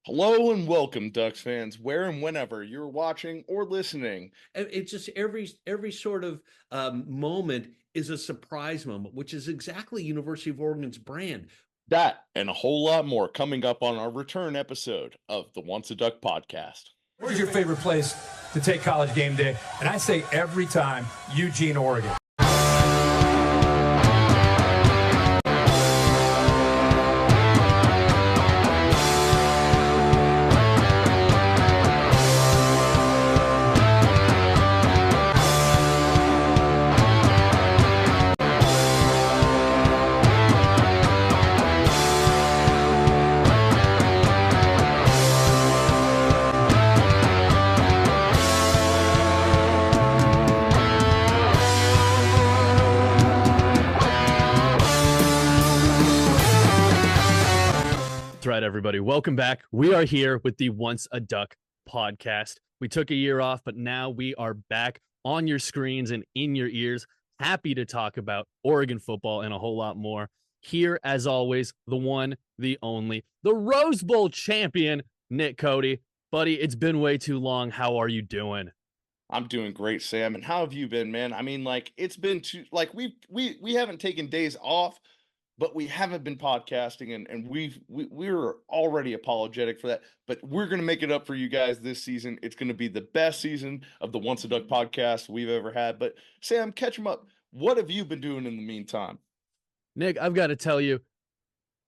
Hello and welcome, Ducks fans, where and whenever you're watching or listening. It's just every sort of moment is a surprise moment, which is exactly University of Oregon's brand. That and a whole lot more coming up on our return episode of the Once a Duck podcast. Where's your favorite place to take college game day? And I say every time, Eugene, Oregon. Right, everybody. Welcome back. We are here with the Once a Duck podcast. We took a year off, but now we are back on your screens and in your ears. Happy to talk about Oregon football and a whole lot more. Here, as always, the one, the only, the Rose Bowl champion, Nick Cody. Buddy, it's been way too long. How are you doing? I'm doing great, Sam. And how have you been, man? I mean, it's been we haven't taken days off, but we haven't been podcasting, and we're already apologetic for that. But we're gonna make it up for you guys this season. It's gonna be the best season of the Once a Duck podcast we've ever had. But Sam, catch them up. What have you been doing in the meantime? Nick, I've got to tell you,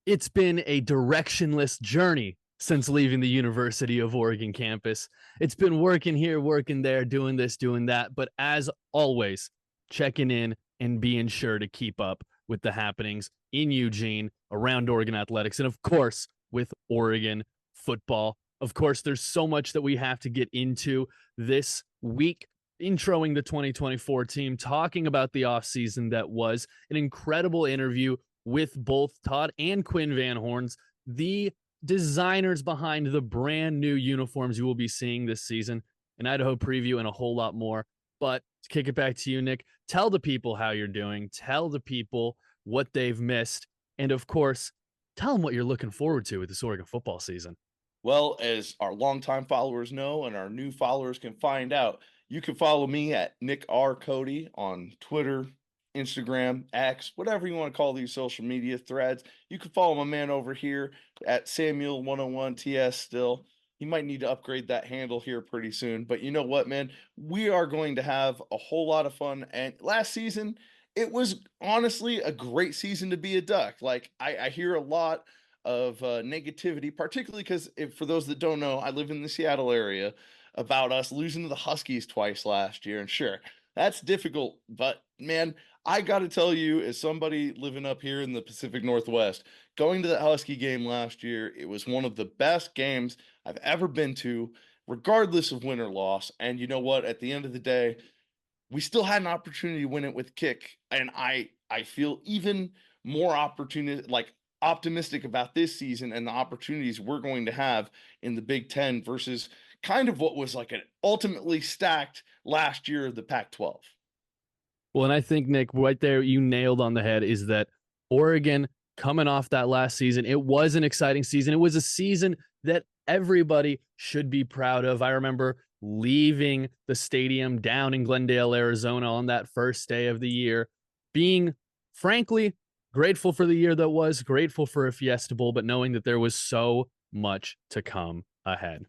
it's been a directionless journey since leaving the University of Oregon campus. It's been working here, working there, doing this, doing that. But as always, checking in and being sure to keep up with the happenings in Eugene, around Oregon athletics, and of course, with Oregon football. Of course, there's so much that we have to get into this week. Introing the 2024 team, talking about the offseason that was an incredible interview with both Todd and Quinn Van Horns, the designers behind the brand new uniforms you will be seeing this season, an Idaho preview, and a whole lot more. But to kick it back to you, Nick, tell the people how you're doing. Tell the people what they've missed. And of course, tell them what you're looking forward to with this Oregon football season. Well, as our longtime followers know, and our new followers can find out, you can follow me at Nick R. Cody on Twitter, Instagram, X, whatever you want to call these social media threads. You can follow my man over here at Samuel101TS still. He might need to upgrade that handle here pretty soon. But you know what, man? We are going to have a whole lot of fun. And last season, it was honestly a great season to be a Duck. I hear a lot of negativity, particularly because for those that don't know, I live in the Seattle area, about us losing to the Huskies twice last year. And sure, that's difficult. But man, I got to tell you, as somebody living up here in the Pacific Northwest, going to that Husky game last year, it was one of the best games I've ever been to, regardless of win or loss. And you know what? At the end of the day, we still had an opportunity to win it with kick. And I feel even more optimistic about this season and the opportunities we're going to have in the Big Ten versus kind of what was like an ultimately stacked last year of the Pac-12. Well, and I think, Nick, right there, you nailed on the head is that Oregon coming off that last season, it was an exciting season. It was a season that everybody should be proud of. I remember leaving the stadium down in Glendale, Arizona on that first day of the year, being frankly grateful for the year that was, grateful for a Fiesta Bowl, but knowing that there was so much to come ahead.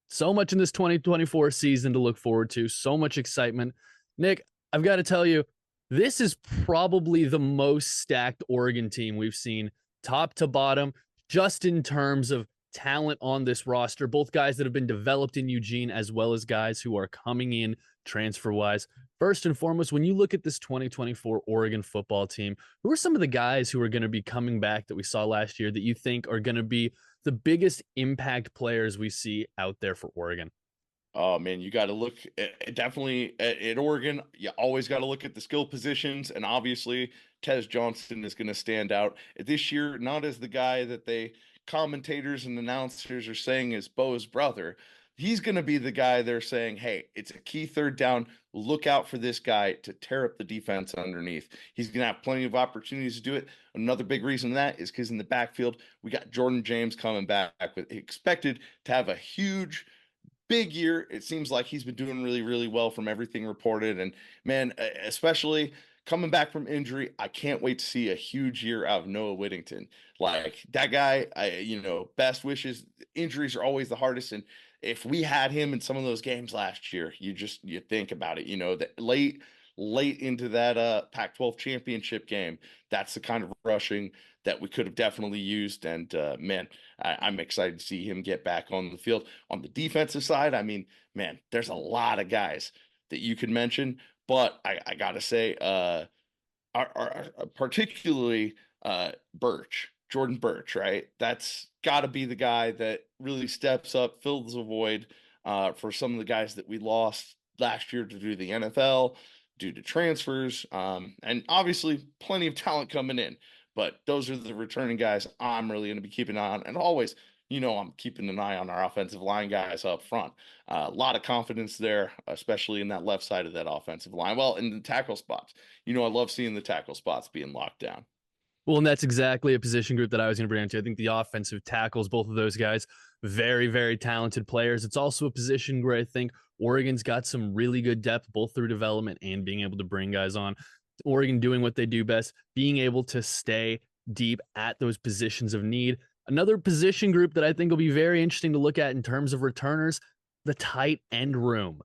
So much in this 2024 season to look forward to, so much excitement. Nick, I've got to tell you, this is probably the most stacked Oregon team we've seen top to bottom, just in terms of talent on this roster, both guys that have been developed in Eugene as well as guys who are coming in transfer-wise. First and foremost, when you look at this 2024 Oregon football team, who are some of the guys who are going to be coming back that we saw last year that you think are going to be the biggest impact players we see out there for Oregon? Oh man, you got to look definitely at Oregon. You always got to look at the skill positions, and obviously Tez Johnson is going to stand out this year, not as the guy that they commentators and announcers are saying is Bo's brother, he's going to be the guy they're saying, hey, it's a key third down. Look out for this guy to tear up the defense underneath. He's going to have plenty of opportunities to do it. Another big reason that is because in the backfield, we got Jordan James coming back with expected to have a huge big year. It seems like he's been doing really, really well from everything reported. And man, especially coming back from injury, I can't wait to see a huge year out of Noah Whittington. Like that guy, best wishes. Injuries are always the hardest. And if we had him in some of those games last year, you think about it, that late into that Pac-12 championship game, that's the kind of rushing that we could have definitely used. And man, I'm excited to see him get back on the field. On the defensive side, I mean, man, there's a lot of guys that you could mention, but I gotta say, particularly Jordan Birch, right? That's got to be the guy that really steps up, fills the void for some of the guys that we lost last year to do the NFL, due to transfers, and obviously plenty of talent coming in. But those are the returning guys I'm really going to be keeping an eye on. And always, I'm keeping an eye on our offensive line guys up front. A lot of confidence there, especially in that left side of that offensive line. Well, in the tackle spots, I love seeing the tackle spots being locked down. Well, and that's exactly a position group that I was going to bring into. I think the offensive tackles, both of those guys, very, very talented players. It's also a position where I think Oregon's got some really good depth, both through development and being able to bring guys on. Oregon doing what they do best, being able to stay deep at those positions of need. Another position group that I think will be very interesting to look at in terms of returners, the tight end room.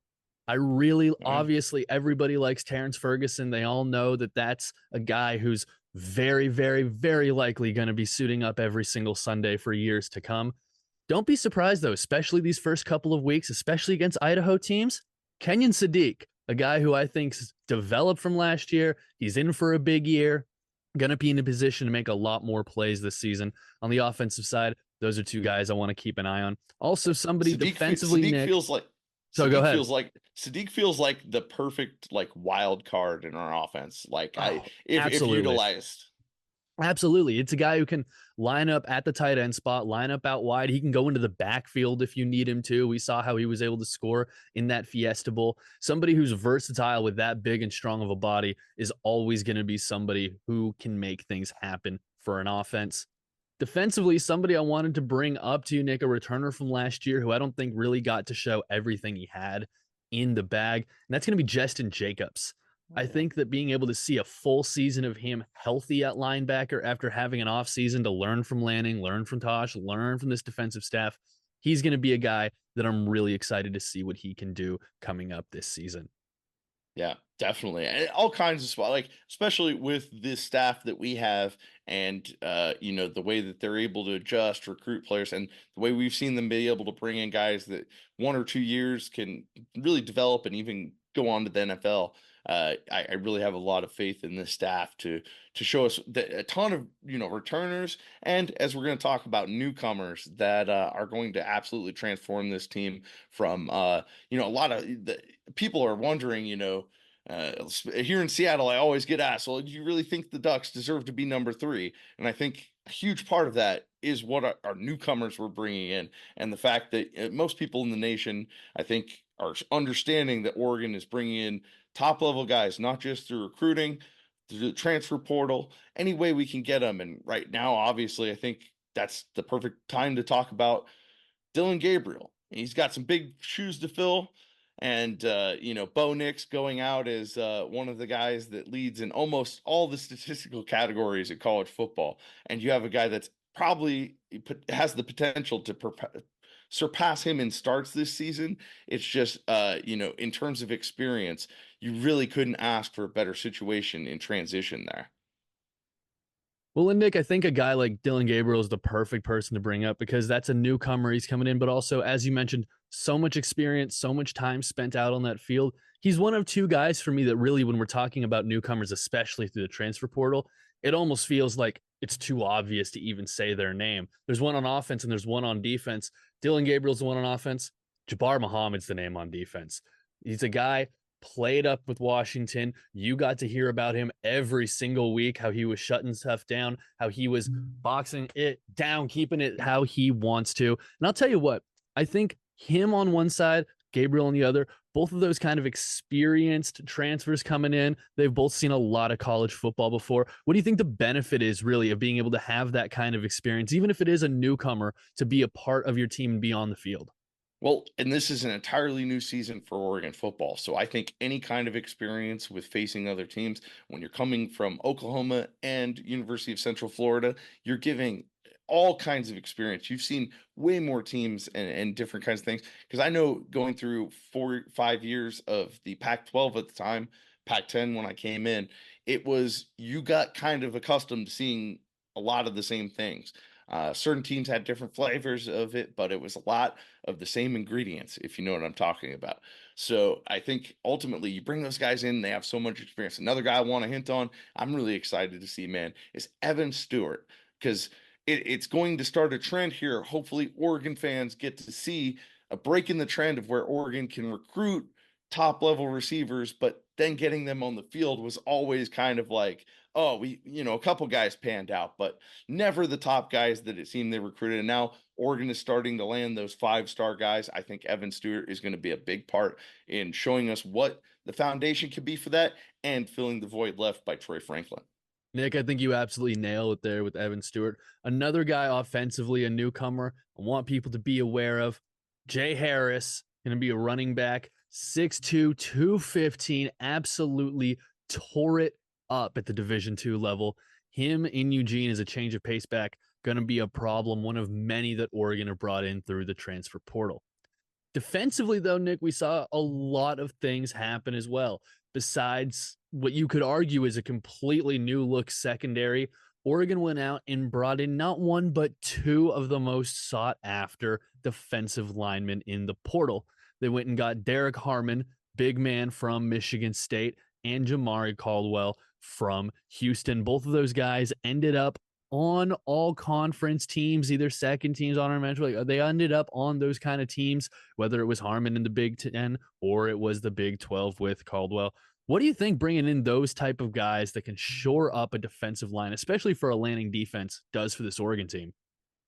I really, obviously, everybody likes Terrence Ferguson. They all know that that's a guy who's very, very, very likely going to be suiting up every single Sunday for years to come. Don't be surprised, though, especially these first couple of weeks, especially against Idaho teams. Kenyon Sadiq, a guy who I think's developed from last year. He's in for a big year, going to be in a position to make a lot more plays this season. On the offensive side, those are two guys I want to keep an eye on. Also, somebody defensively, Sadiq Nick. feels like So go ahead. Sadiq feels like the perfect wild card in our offense. If utilized. Absolutely. It's a guy who can line up at the tight end spot, line up out wide. He can go into the backfield if you need him to. We saw how he was able to score in that Fiesta Bowl. Somebody who's versatile with that big and strong of a body is always going to be somebody who can make things happen for an offense. Defensively, somebody I wanted to bring up to you, Nick, a returner from last year who I don't think really got to show everything he had in the bag, and that's going to be Justin Jacobs. I think that being able to see a full season of him healthy at linebacker after having an off season to learn from Lanning, learn from Tosh, learn from this defensive staff, he's going to be a guy that I'm really excited to see what he can do coming up this season. Yeah, definitely. And all kinds of spots, especially with this staff that we have and, the way that they're able to adjust, recruit players, and the way we've seen them be able to bring in guys that 1 or 2 years can really develop and even go on to the NFL. I really have a lot of faith in this staff to show us a ton of returners, and as we're going to talk about, newcomers that are going to absolutely transform this team from a lot of the people are wondering, here in Seattle, I always get asked, well, do you really think the Ducks deserve to be number 3? And I think a huge part of that is what our newcomers we're bringing in, and the fact that most people in the nation, I think, are understanding that Oregon is bringing in top level guys, not just through recruiting, through the transfer portal, any way we can get them. And right now, obviously, I think that's the perfect time to talk about Dillon Gabriel. He's got some big shoes to fill. And, Bo Nix going out as one of the guys that leads in almost all the statistical categories in college football. And you have a guy that's probably has the potential to surpass him in starts this season. It's just, in terms of experience, you really couldn't ask for a better situation in transition there. Well, and Nick, I think a guy like Dillon Gabriel is the perfect person to bring up because that's a newcomer. He's coming in, but also, as you mentioned, so much experience, so much time spent out on that field. He's one of 2 guys for me that really, when we're talking about newcomers, especially through the transfer portal, it almost feels like it's too obvious to even say their name. There's one on offense and there's one on defense. Dillon Gabriel's the one on offense. Jabbar Muhammad's the name on defense. He's a guy played up with Washington. You got to hear about him every single week, how he was shutting stuff down, how he was boxing it down, keeping it how he wants to. And I'll tell you what, I think him on one side, Gabriel on the other, both of those kind of experienced transfers coming in. They've both seen a lot of college football before. What do you think the benefit is really of being able to have that kind of experience, even if it is a newcomer, to be a part of your team and be on the field? Well, and this is an entirely new season for Oregon football. So I think any kind of experience with facing other teams, when you're coming from Oklahoma and University of Central Florida, you're giving all kinds of experience. You've seen way more teams and different kinds of things. Because I know going through 4 5 years of the Pac-12 at the time, Pac-10 when I came in, it was you got kind of accustomed to seeing a lot of the same things. Certain teams had different flavors of it, but it was a lot of the same ingredients, if you know what I'm talking about. So I think ultimately you bring those guys in, they have so much experience. Another guy I want to hint on, I'm really excited to see, man, is Evan Stewart, because it's going to start a trend here. Hopefully, Oregon fans get to see a break in the trend of where Oregon can recruit top level receivers, but then getting them on the field was always kind of like, oh, a couple guys panned out, but never the top guys that it seemed they recruited. And now Oregon is starting to land those 5-star guys. I think Evan Stewart is going to be a big part in showing us what the foundation can be for that and filling the void left by Troy Franklin. Nick, I think you absolutely nail it there with Evan Stewart. Another guy offensively, a newcomer, I want people to be aware of. Jay Harris, going to be a running back, 6'2", 215, absolutely tore it up at the Division II level. Him in Eugene as a change of pace back, going to be a problem, one of many that Oregon have brought in through the transfer portal. Defensively, though, Nick, we saw a lot of things happen as well. Besides what you could argue is a completely new look secondary, Oregon went out and brought in not one, but two of the most sought after defensive linemen in the portal. They went and got Derek Harmon, big man from Michigan State, and Jamari Caldwell from Houston. Both of those guys ended up on all conference teams, either second teams, honorable mention. They ended up on those kind of teams, whether it was Harmon in the Big Ten or it was the Big 12 with Caldwell. What do you think bringing in those type of guys that can shore up a defensive line, especially for a landing defense, does for this Oregon team?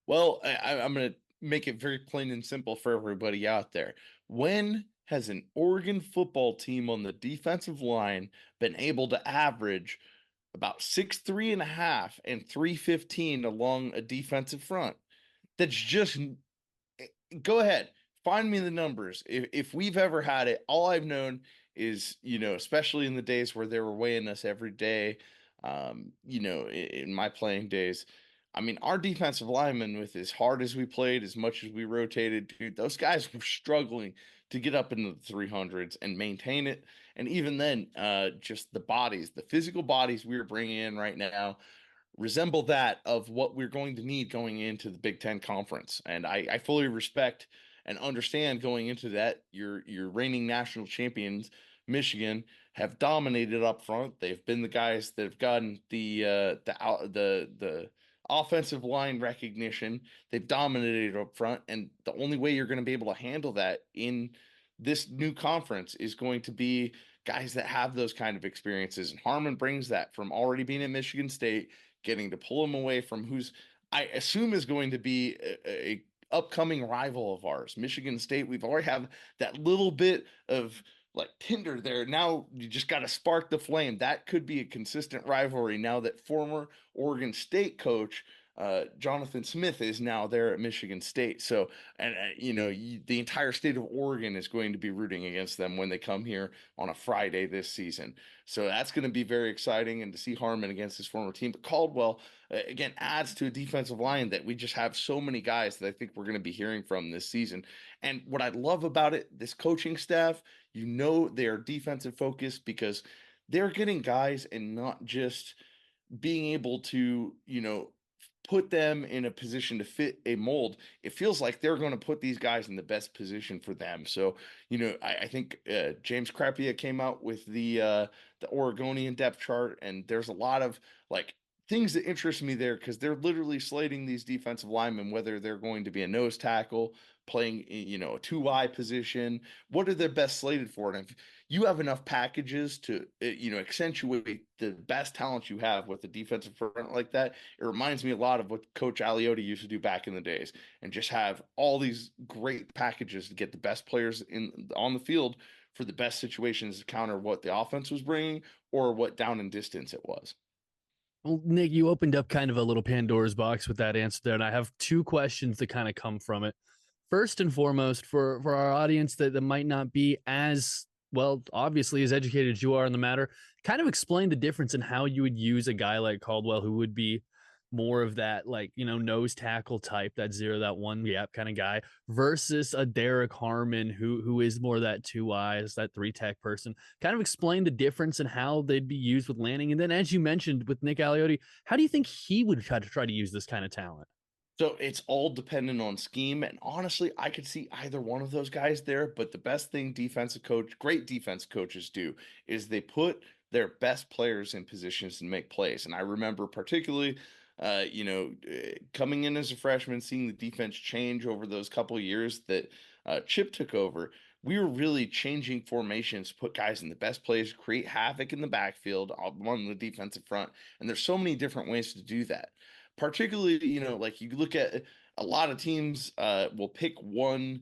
Well, I'm going to make it very plain and simple for everybody out there. When has an Oregon football team on the defensive line been able to average about 6'3.5" and 315 along a defensive front? That's just go ahead, find me the numbers. If we've ever had it, all I've known is, especially in the days where they were weighing us every day, in my playing days. I mean, our defensive linemen, with as hard as we played, as much as we rotated, dude, those guys were struggling to get up into the 300s and maintain it. And even then, just the bodies, the physical bodies we were bringing in right now resemble that of what we're going to need going into the Big Ten Conference. And I fully respect and understand going into that. Your reigning national champions, Michigan, have dominated up front. They've been the guys that have gotten the offensive line recognition. They've dominated up front, and the only way you're going to be able to handle that in this new conference is going to be guys that have those kind of experiences. And Harmon brings that from already being at Michigan State, getting to pull him away from who's I assume is going to be a upcoming rival of ours, Michigan State. We've already have that little bit of like tinder there. Now you just got to spark the flame. That could be a consistent rivalry now that former Oregon State coach Jonathan Smith is now there at Michigan State. So, and the entire state of Oregon is going to be rooting against them when they come here on a Friday this season. So that's going to be very exciting. And to see Harmon against his former team, but Caldwell again adds to a defensive line that we just have so many guys that I think we're going to be hearing from this season. And what I love about it, this coaching staff, they are defensive focused because they're getting guys and not just being able to, put them in a position to fit a mold. It feels like they're going to put these guys in the best position for them. So, I think James Crapia came out with the Oregonian depth chart, and there's a lot of like things that interest me there, because they're literally slating these defensive linemen, whether they're going to be a nose tackle, playing, a 2-eye position. What are they best slated for? And if you have enough packages to, accentuate the best talent you have with a defensive front like that, it reminds me a lot of what Coach Aliotti used to do back in the days, and just have all these great packages to get the best players on the field for the best situations to counter what the offense was bringing or what down and distance it was. Well, Nick, you opened up kind of a little Pandora's box with that answer there, and I have two questions that kind of come from it. First and foremost, for our audience that might not be as well, obviously, as educated as you are in the matter, kind of explain the difference in how you would use a guy like Caldwell, who would be more of that, like, nose tackle type, that zero, that one gap kind of guy, versus a Derek Harmon, who is more that two eyes, that three tech person. Kind of explain the difference and how they'd be used with Lanning. And then, as you mentioned with Nick Aliotti, how do you think he would try to use this kind of talent? So it's all dependent on scheme. And honestly, I could see either one of those guys there. But the best thing great defense coaches do is they put their best players in positions to make plays. And I remember particularly, coming in as a freshman, seeing the defense change over those couple of years that Chip took over. We were really changing formations, put guys in the best plays, create havoc in the backfield on the defensive front. And there's so many different ways to do that. Particularly, like you look at a lot of teams will pick one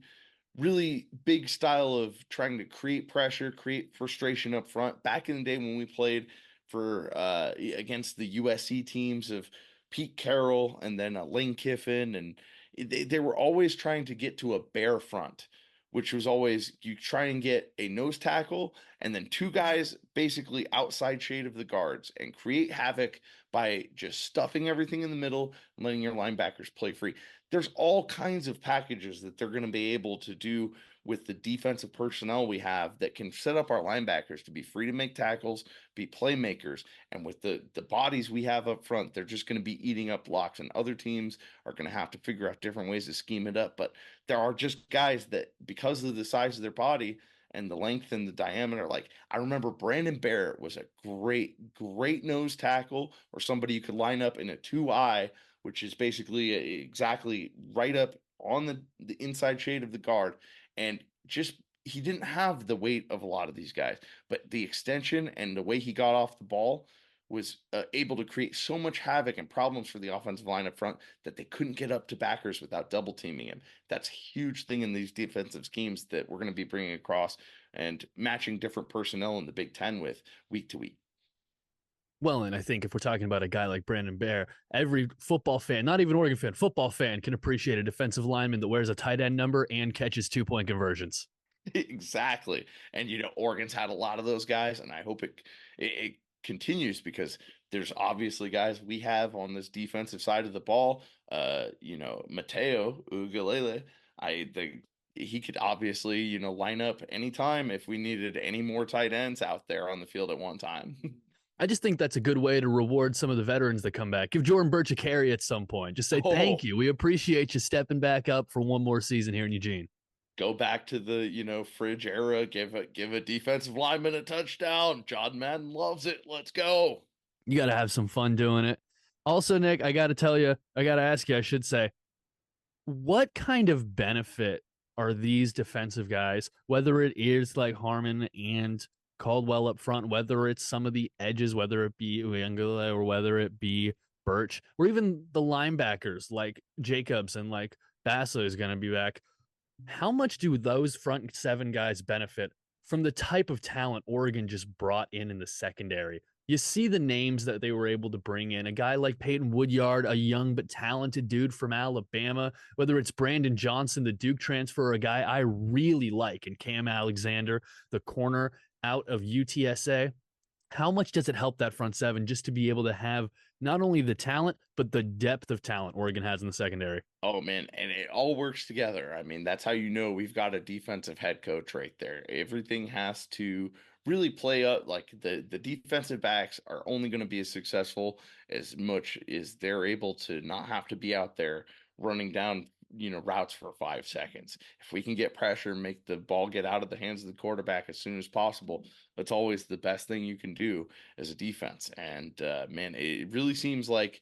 really big style of trying to create pressure, create frustration up front. Back in the day when we played for against the USC teams of Pete Carroll and then Lane Kiffin, and they were always trying to get to a bare front, which was always you try and get a nose tackle and then two guys basically outside shade of the guards and create havoc by just stuffing everything in the middle and letting your linebackers play free. There's all kinds of packages that they're going to be able to do with the defensive personnel we have that can set up our linebackers to be free to make tackles, be playmakers. And with the bodies we have up front, they're just going to be eating up blocks, and other teams are going to have to figure out different ways to scheme it up. But there are just guys that, because of the size of their body and the length and the diameter, like I remember Brandon Barrett was a great nose tackle, or somebody you could line up in a 2-eye, which is basically exactly right up on the inside shade of the guard. And just he didn't have the weight of a lot of these guys, but the extension and the way he got off the ball was able to create so much havoc and problems for the offensive line up front that they couldn't get up to backers without double teaming him. That's a huge thing in these defensive schemes that we're going to be bringing across and matching different personnel in the Big Ten with week to week. Well, and I think if we're talking about a guy like Brandon Bear, every football fan, not even Oregon fan, football fan can appreciate a defensive lineman that wears a tight end number and catches 2-point conversions. Exactly. And Oregon's had a lot of those guys, and I hope it continues, because there's obviously guys we have on this defensive side of the ball. Mateo Ugalele, I think he could obviously, line up anytime if we needed any more tight ends out there on the field at one time. I just think that's a good way to reward some of the veterans that come back. Give Jordan Birch a carry at some point. Just say, thank you. We appreciate you stepping back up for one more season here in Eugene. Go back to the, fridge era, give a defensive lineman a touchdown. John Madden loves it. Let's go. You got to have some fun doing it. Also, Nick, I got to ask you, I should say, what kind of benefit are these defensive guys, whether it is like Harmon and Caldwell up front, whether it's some of the edges, whether it be Uyangula or whether it be Birch, or even the linebackers like Jacobs and like Basso is going to be back. How much do those front seven guys benefit from the type of talent Oregon just brought in the secondary? You see the names that they were able to bring in. A guy like Peyton Woodyard, a young but talented dude from Alabama, whether it's Brandon Johnson, the Duke transfer, or a guy I really like, and Cam Alexander, the corner out of UTSA. How much does it help that front seven just to be able to have not only the talent, but the depth of talent Oregon has in the secondary? Oh, man, and it all works together. I mean, that's how we've got a defensive head coach right there. Everything has to really play up. Like the defensive backs are only going to be as successful as much as they're able to not have to be out there running down routes for 5 seconds. If we can get pressure, make the ball get out of the hands of the quarterback as soon as possible, that's always the best thing you can do as a defense. And man, it really seems like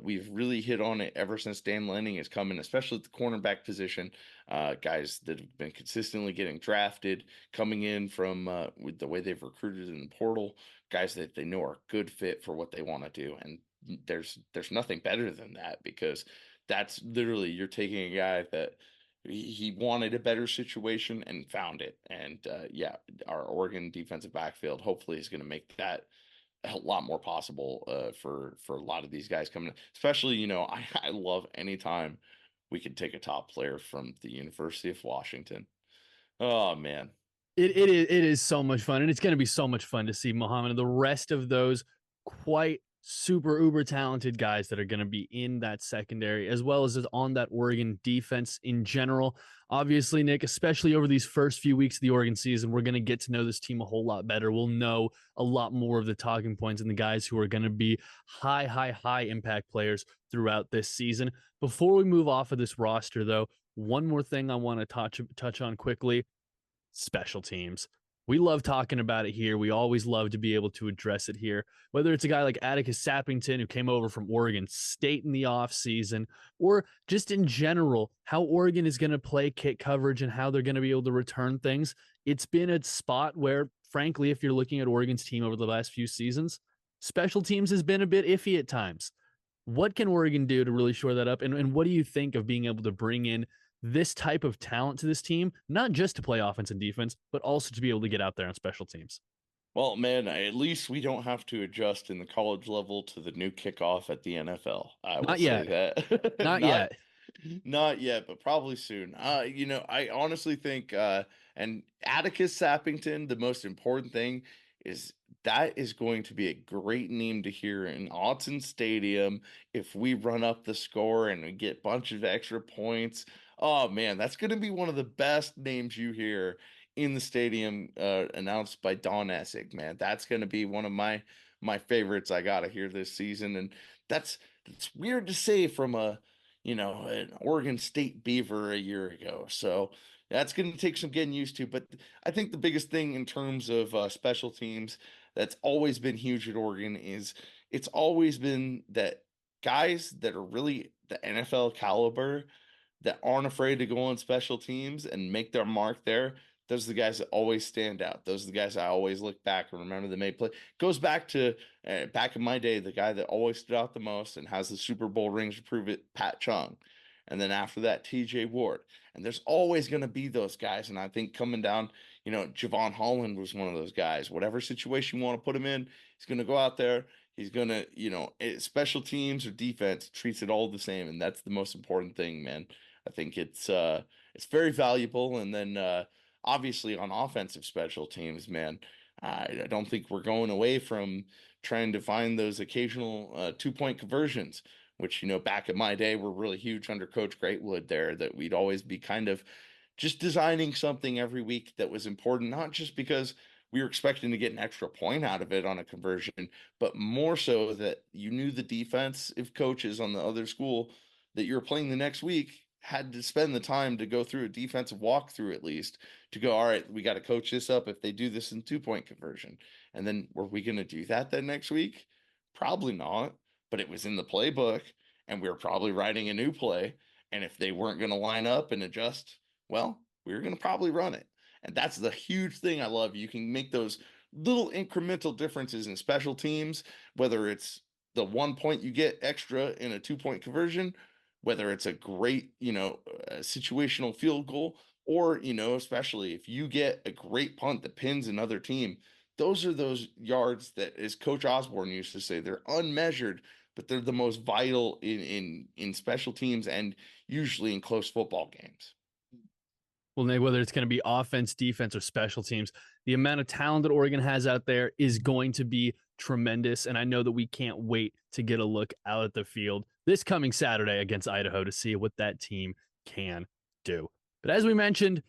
we've really hit on it ever since Dan Lanning has come in, especially at the cornerback position. Guys that have been consistently getting drafted, coming in from with the way they've recruited in the portal, guys that they know are a good fit for what they want to do. And there's nothing better than that, because that's literally, you're taking a guy that he wanted a better situation and found it. And yeah, our Oregon defensive backfield hopefully is going to make that a lot more possible for a lot of these guys coming in. Especially, I love anytime we can take a top player from the University of Washington. Oh man. It is so much fun, and it's going to be so much fun to see Muhammad and the rest of those quite super uber talented guys that are going to be in that secondary, as well as on that Oregon defense in general. Obviously, Nick, especially over these first few weeks of the Oregon season, we're going to get to know this team a whole lot better. We'll know a lot more of the talking points and the guys who are going to be high impact players throughout this season. Before we move off of this roster, though, one more thing I want to touch on quickly: special teams. We love talking about it here. We always love to be able to address it here, whether it's a guy like Atticus Sappington, who came over from Oregon State in the offseason, or just in general, how Oregon is going to play kick coverage and how they're going to be able to return things. It's been a spot where, frankly, if you're looking at Oregon's team over the last few seasons, special teams has been a bit iffy at times. What can Oregon do to really shore that up? And what do you think of being able to bring in this type of talent to this team, not just to play offense and defense, but also to be able to get out there on special teams? Well, man, at least we don't have to adjust in the college level to the new kickoff at the NFL. I will Not say yet. that. Not yet. Not yet, but probably soon. I honestly think, and Atticus Sappington, the most important thing is that is going to be a great name to hear in Autzen Stadium if we run up the score and we get a bunch of extra points. Oh man, that's going to be one of the best names you hear in the stadium, announced by Don Essig. Man, that's going to be one of my favorites I got to hear this season. And that's weird to say from an Oregon State Beaver a year ago. So that's going to take some getting used to. But I think the biggest thing in terms of special teams that's always been huge at Oregon is it's always been that guys that are really the NFL caliber, that aren't afraid to go on special teams and make their mark there. Those are the guys that always stand out. Those are the guys I always look back and remember they made play. Goes back to back in my day, the guy that always stood out the most and has the Super Bowl rings to prove it, Pat Chung. And then after that, TJ Ward. And there's always going to be those guys. And I think coming down, Javon Holland was one of those guys. Whatever situation you want to put him in, he's going to go out there. He's going to, special teams or defense, treats it all the same. And that's the most important thing, man. I think it's very valuable. And then obviously on offensive special teams, man, I don't think we're going away from trying to find those occasional 2-point conversions, which, back in my day were really huge under Coach Greatwood there, that we'd always be kind of just designing something every week that was important, not just because we were expecting to get an extra point out of it on a conversion, but more so that you knew the defensive coaches on the other school that you were playing the next week had to spend the time to go through a defensive walkthrough at least to go, all right, we got to coach this up if they do this in 2-point conversion. And then were we going to do that then next week? Probably not, but it was in the playbook and we were probably writing a new play. And if they weren't going to line up and adjust, well, we were going to probably run it. And that's the huge thing I love. You can make those little incremental differences in special teams, whether it's the 1 point you get extra in a 2-point conversion, whether it's a great, situational field goal, or, especially if you get a great punt that pins another team. Those are those yards that, as Coach Osborne used to say, they're unmeasured, but they're the most vital in special teams and usually in close football games. Well, Nate, whether it's going to be offense, defense, or special teams, the amount of talent that Oregon has out there is going to be tremendous. And I know that we can't wait to get a look out at the field this coming Saturday against Idaho to see what that team can do. But as we mentioned,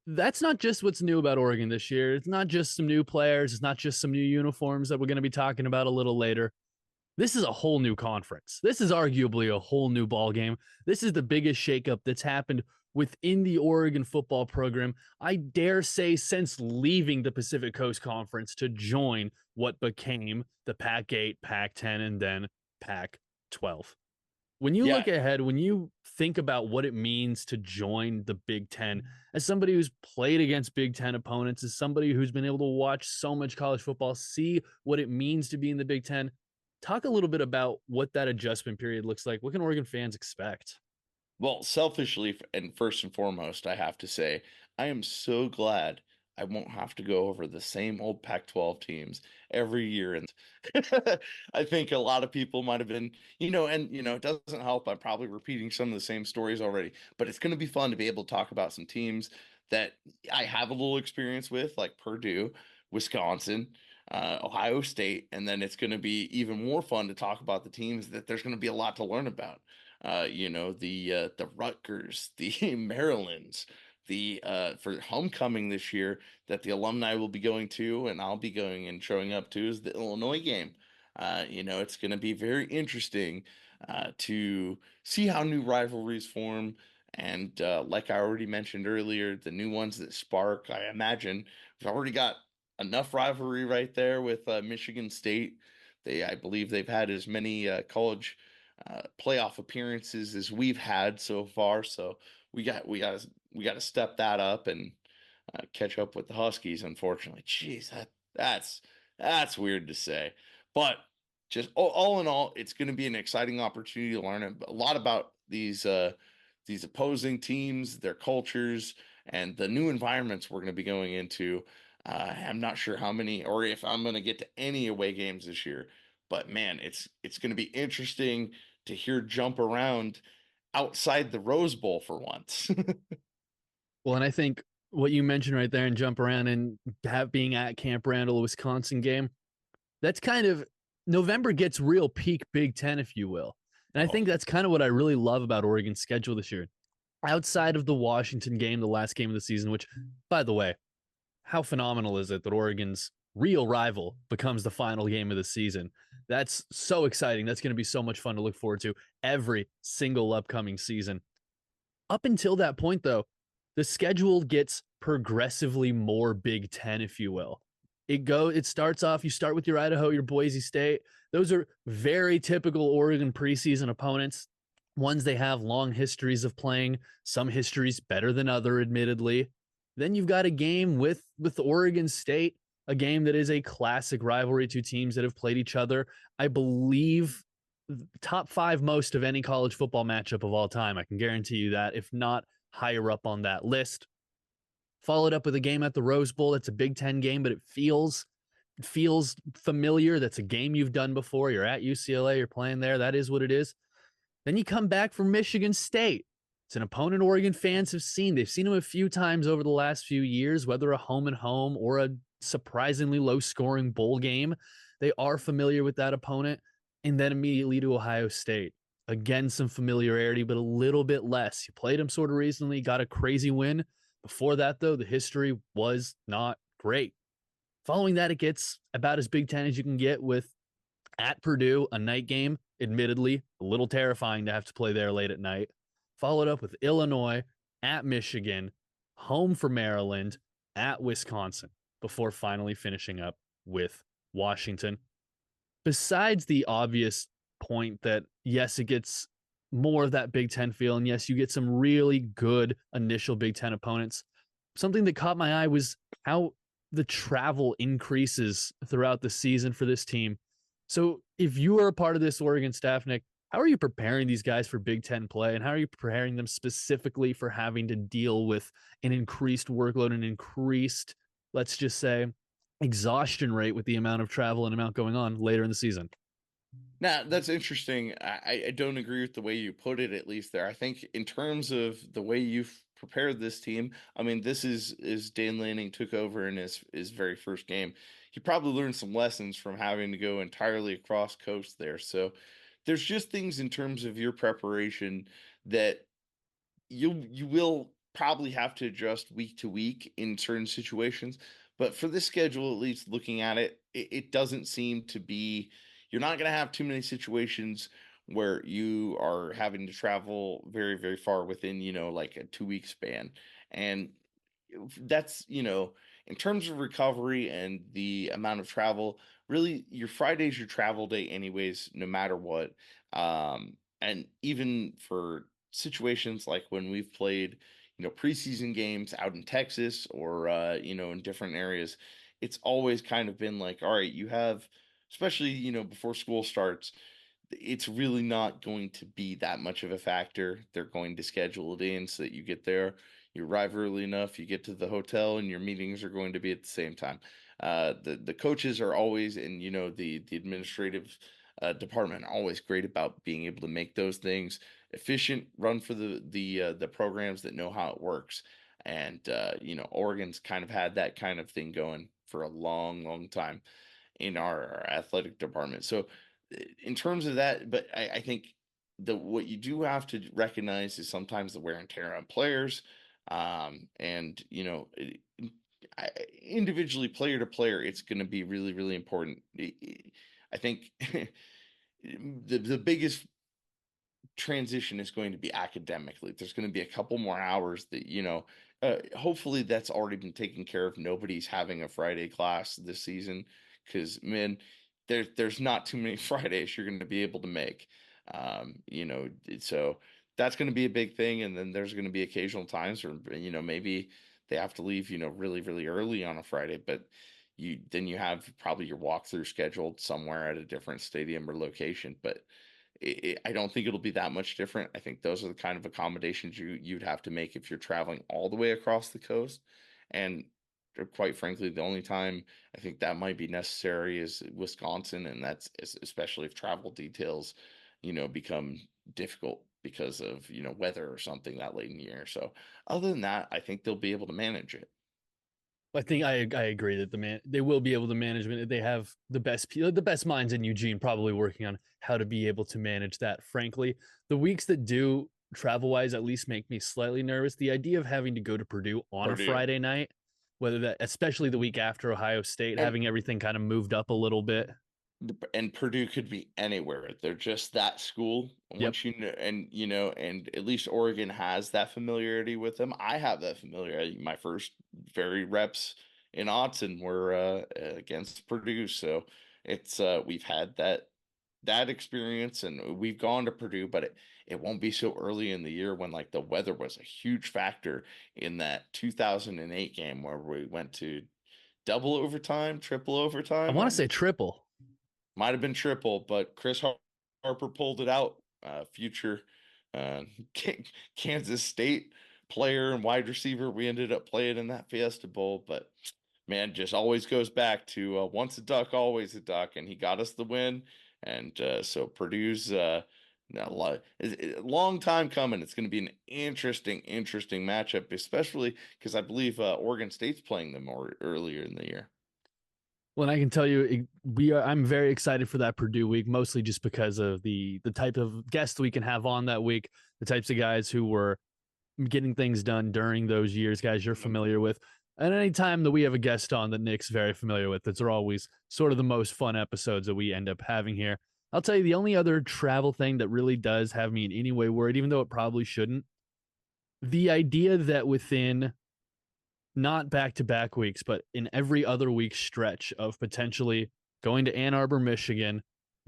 that's not just what's new about Oregon this year. It's not just some new players. It's not just some new uniforms that we're going to be talking about a little later. this is a whole new conference. This is arguably a whole new ball game. This is the biggest shakeup that's happened within the Oregon football program, I dare say, since leaving the Pacific Coast Conference to join what became the Pac-8, Pac-10, and then Pac-12. When you look ahead, when you think about what it means to join the Big Ten, as somebody who's played against Big Ten opponents, as somebody who's been able to watch so much college football, see what it means to be in the Big Ten, talk a little bit about what that adjustment period looks like. What can Oregon fans expect? Well, selfishly and first and foremost, I have to say, I am so glad I won't have to go over the same old Pac-12 teams every year. And I think a lot of people might have been, it doesn't help. I'm probably repeating some of the same stories already, but it's going to be fun to be able to talk about some teams that I have a little experience with, like Purdue, Wisconsin, Ohio State, and then it's going to be even more fun to talk about the teams that there's going to be a lot to learn about. The Rutgers, the Marylands, the for homecoming this year that the alumni will be going to, and I'll be going and showing up to, is the Illinois game. It's going to be very interesting to see how new rivalries form. And like I already mentioned earlier, the new ones that spark, I imagine we've already got enough rivalry right there with Michigan State. I believe they've had as many college playoff appearances as we've had so far. So we got to step that up and catch up with the Huskies. Unfortunately, jeez, that's weird to say, but just all in all, it's going to be an exciting opportunity to learn a lot about these opposing teams, their cultures, and the new environments we're going to be going into. I'm not sure how many or if I'm going to get to any away games this year, but man, it's going to be interesting to hear jump around outside the Rose Bowl for once. Well, and I think what you mentioned right there and jump around and being at Camp Randall, Wisconsin game, that's kind of November gets real peak Big Ten, if you will. And I think that's kind of what I really love about Oregon's schedule this year. Outside of the Washington game, the last game of the season, which, by the way, how phenomenal is it that Oregon's real rival becomes the final game of the season? That's so exciting. That's going to be so much fun to look forward to every single upcoming season. Up until that point, though, the schedule gets progressively more Big Ten, if you will. It starts off, you start with your Idaho, your Boise State. Those are very typical Oregon preseason opponents, ones they have long histories of playing, some histories better than other, admittedly. Then you've got a game with Oregon State, a game that is a classic rivalry, two teams that have played each other. I believe top 5 most of any college football matchup of all time. I can guarantee you that, if not higher up on that list. Followed up with a game at the Rose Bowl. It's a Big Ten game, but it feels familiar. That's a game you've done before. You're at UCLA, you're playing there. That is what it is. Then you come back from Michigan State. It's an opponent Oregon fans have seen. They've seen him a few times over the last few years, whether a home and home or a surprisingly low scoring bowl game. They are familiar with that opponent. And then immediately to Ohio State. Again, some familiarity, but a little bit less. You played them sort of recently, got a crazy win. Before that, though, the history was not great. Following that, it gets about as Big Ten as you can get with at Purdue, a night game, admittedly, a little terrifying to have to play there late at night. Followed up with Illinois, at Michigan, home for Maryland, at Wisconsin, before finally finishing up with Washington. Besides the obvious point that, yes, it gets more of that Big Ten feel, and yes, you get some really good initial Big Ten opponents. Something that caught my eye was how the travel increases throughout the season for this team. So if you are a part of this Oregon staff, Nick, how are you preparing these guys for Big Ten play, and how are you preparing them specifically for having to deal with an increased workload, an increased, let's just say, exhaustion rate with the amount of travel and amount going on later in the season? Now, that's interesting. I don't agree with the way you put it, at least there. I think in terms of the way you've prepared this team, I mean, this is Dan Lanning took over in his very first game. He probably learned some lessons from having to go entirely across coast there. So there's just things in terms of your preparation that you will probably have to adjust week to week in certain situations. But for this schedule, at least looking at it, it doesn't seem to be, you're not going to have too many situations where you are having to travel very, very far within, like a 2 week span. And that's, in terms of recovery and the amount of travel, really your Friday's your travel day anyways, no matter what. And even for situations like when we've played, preseason games out in Texas or, in different areas, it's always kind of been like, all right, you have, especially, before school starts, it's really not going to be that much of a factor. They're going to schedule it in so that you get there, you arrive early enough, you get to the hotel, and your meetings are going to be at the same time. The coaches are always, and the administrative department are always great about being able to make those things efficient, run for the programs that know how it works. And Oregon's kind of had that kind of thing going for a long, long time in our athletic department. So in terms of that, but I think what you do have to recognize is sometimes the wear and tear on players, and individually, player to player, it's going to be really, really important. I think the biggest transition is going to be academically. There's going to be a couple more hours that, hopefully that's already been taken care of. Nobody's having a Friday class this season because, man, there's not too many Fridays you're going to be able to make. So that's going to be a big thing. And then there's going to be occasional times where, maybe they have to leave, really, really early on a Friday, but then you have probably your walkthrough scheduled somewhere at a different stadium or location. But I don't think it'll be that much different. I think those are the kind of accommodations you'd have to make if you're traveling all the way across the coast. And quite frankly, the only time I think that might be necessary is Wisconsin, and that's especially if travel details, become difficult because of weather or something that late in the year. So other than that, I think they'll be able to manage it. I think I agree that they will be able to manage it. They have the best minds in Eugene probably working on how to be able to manage that. Frankly, the weeks that do travel wise at least make me slightly nervous. The idea of having to go to Purdue on a Purdue. Friday night, whether that, especially the week after Ohio State, having everything kind of moved up a little bit. And Purdue could be anywhere. They're just that school. Once and at least Oregon has that familiarity with them. I have that familiarity. My first very reps in Autzen were against Purdue, so it's we've had that experience, and we've gone to Purdue, but it won't be so early in the year when like the weather was a huge factor in that 2008 game where we went to double overtime, triple overtime. I want to say triple. Might have been triple, but Chris Harper pulled it out. Future uh, Kansas State player and wide receiver. We ended up playing in that Fiesta Bowl, but man, just always goes back to once a duck, always a duck, and he got us the win. And so Purdue's a long time coming. It's going to be an interesting matchup, especially because I believe Oregon State's playing them earlier in the year. Well, and I can tell you, I'm very excited for that Purdue week, mostly just because of the type of guests we can have on that week, the types of guys who were getting things done during those years, guys you're familiar with. And any time that we have a guest on that Nick's very familiar with, those are always sort of the most fun episodes that we end up having here. I'll tell you, the only other travel thing that really does have me in any way worried, even though it probably shouldn't, the idea that within not back-to-back weeks, but in every other week stretch of potentially going to Ann Arbor, Michigan,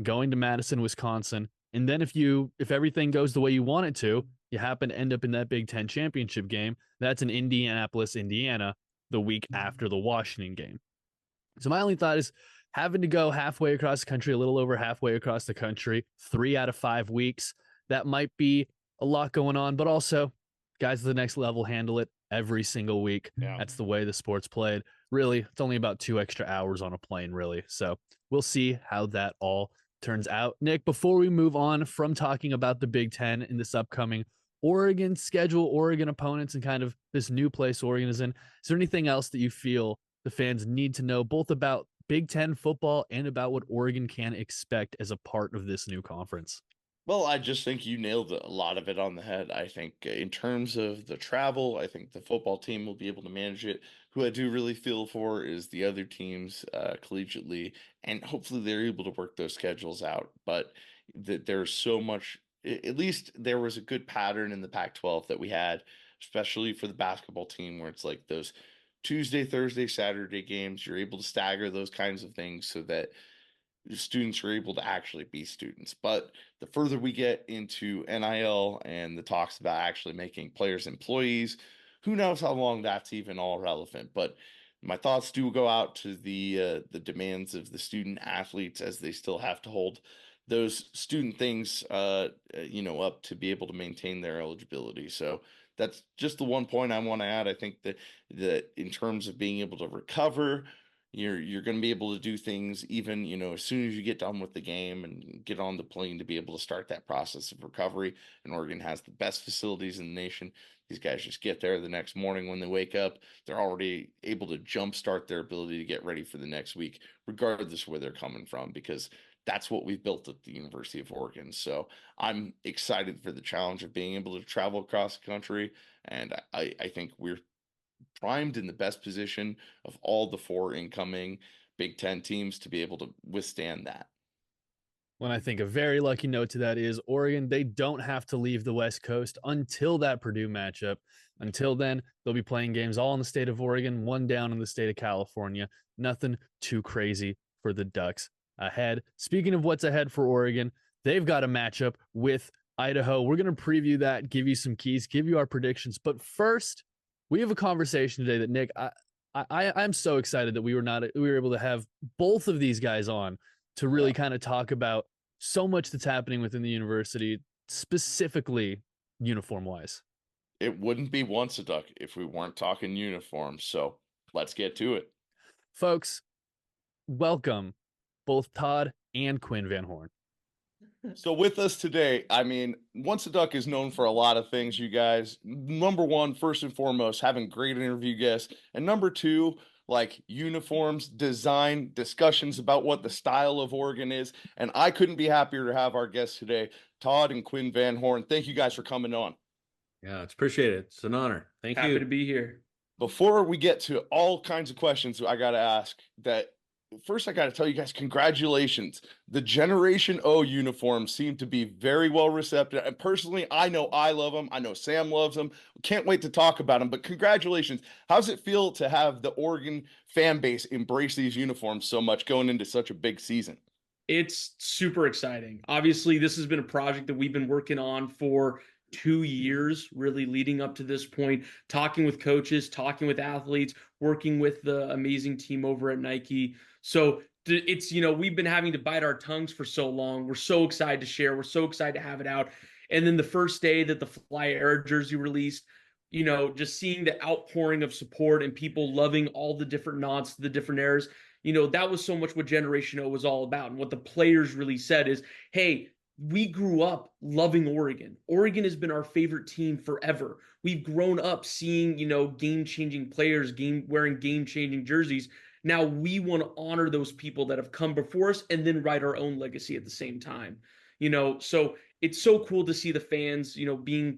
going to Madison, Wisconsin, and then if everything goes the way you want it to, you happen to end up in that Big Ten championship game, that's in Indianapolis, Indiana, the week after the Washington game. So my only thought is having to go halfway across the country, a little over halfway across the country, 3 out of 5 weeks, that might be a lot going on, but also guys at the next level handle it every single week. Yeah. That's the way the sport's played. Really, it's only about 2 extra hours on a plane, really. So we'll see how that all turns out. Nick, before we move on from talking about the Big Ten in this upcoming Oregon schedule, Oregon opponents, and kind of this new place Oregon is in, is there anything else that you feel the fans need to know, both about Big Ten football and about what Oregon can expect as a part of this new conference? Well, I just think you nailed a lot of it on the head. I think in terms of the travel, I think the football team will be able to manage it. Who I do really feel for is the other teams collegiately, and hopefully they're able to work those schedules out. But there's so much, at least there was a good pattern in the Pac-12 that we had, especially for the basketball team, where it's like those Tuesday, Thursday, Saturday games. You're able to stagger those kinds of things so that students are able to actually be students. But the further we get into NIL and the talks about actually making players employees, who knows how long that's even all relevant. But my thoughts do go out to the demands of the student athletes, as they still have to hold those student things up to be able to maintain their eligibility. So that's just the one point I want to add. I think that in terms of being able to recover, you're going to be able to do things even, as soon as you get done with the game and get on the plane, to be able to start that process of recovery. And Oregon has the best facilities in the nation. These guys just get there the next morning when they wake up. They're already able to jumpstart their ability to get ready for the next week, regardless of where they're coming from, because that's what we've built at the University of Oregon. So I'm excited for the challenge of being able to travel across the country. And I think we're primed in the best position of all the four incoming Big Ten teams to be able to withstand that. When I think a very lucky note to that is Oregon, they don't have to leave the West Coast until that Purdue matchup. Until then, they'll be playing games all in the state of Oregon, one down in the state of California. Nothing too crazy for the Ducks ahead. Speaking of what's ahead for Oregon, they've got a matchup with Idaho. We're going to preview that, give you some keys, give you our predictions. But first, we have a conversation today that, Nick, I'm so excited that we were able to have both of these guys on to really kind of talk about so much that's happening within the university, specifically uniform wise. It wouldn't be Once a Duck if we weren't talking uniforms. So let's get to it. Folks, welcome both Todd and Quinn Van Horne. So with us today, I mean, Once a Duck is known for a lot of things, you guys. Number one, first and foremost, having great interview guests. And number two, like uniforms, design, discussions about what the style of Oregon is. And I couldn't be happier to have our guests today, Todd and Quinn Van Horne. Thank you guys for coming on. Yeah, it's appreciated. It's an honor. Thank you. Happy to be here. Before we get to all kinds of questions, I got to ask that. First, I got to tell you guys, congratulations. The Generation O uniforms seem to be very well received. And personally, I know I love them. I know Sam loves them. Can't wait to talk about them. But congratulations. How's it feel to have the Oregon fan base embrace these uniforms so much going into such a big season? It's super exciting. Obviously, this has been a project that we've been working on for 2 years, really leading up to this point, talking with coaches, talking with athletes, working with the amazing team over at Nike. So it's, we've been having to bite our tongues for so long. We're so excited to share. We're so excited to have it out. And then the first day that the Fly Era jersey released, just seeing the outpouring of support and people loving all the different nods to the different eras, that was so much what Generation O was all about. And what the players really said is, hey, we grew up loving Oregon. Oregon has been our favorite team forever. We've grown up seeing, game-changing players, wearing game-changing jerseys. Now we want to honor those people that have come before us and then write our own legacy at the same time. So it's so cool to see the fans, being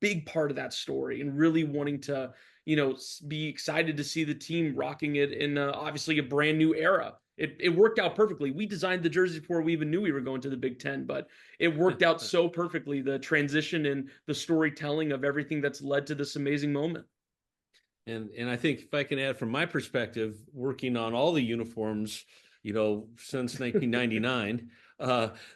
big part of that story and really wanting to, be excited to see the team rocking it in obviously a brand new era. It worked out perfectly. We designed the jerseys before we even knew we were going to the Big Ten, but it worked out so perfectly, the transition and the storytelling of everything that's led to this amazing moment. And I think if I can add from my perspective, working on all the uniforms, since 1999,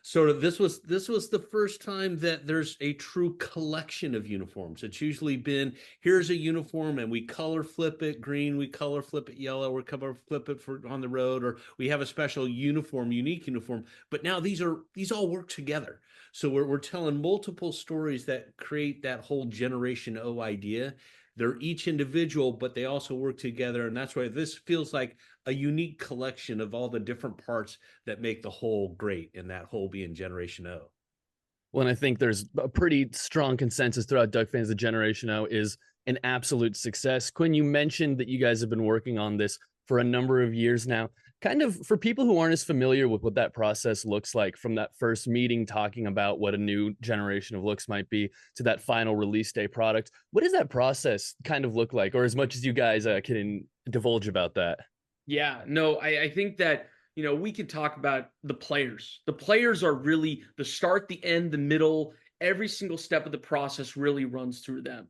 sort of this was the first time that there's a true collection of uniforms. It's usually been, here's a uniform and we color flip it green, we color flip it yellow, or color flip it for on the road, or we have a special uniform, unique uniform. But now these all work together. So we're telling multiple stories that create that whole Generation O idea. They're each individual, but they also work together. And that's why this feels like a unique collection of all the different parts that make the whole great, and that whole being Generation O. Well, and I think there's a pretty strong consensus throughout Duck fans that Generation O is an absolute success. Quinn, you mentioned that you guys have been working on this for a number of years now. kind of for people who aren't as familiar with what that process looks like, from that first meeting talking about what a new generation of looks might be to that final release day product, what does that process kind of look like, or as much as you guys can divulge about that? Yeah, no, I think that, we could talk about the players. The players are really the start, the end, the middle. Every single step of the process really runs through them.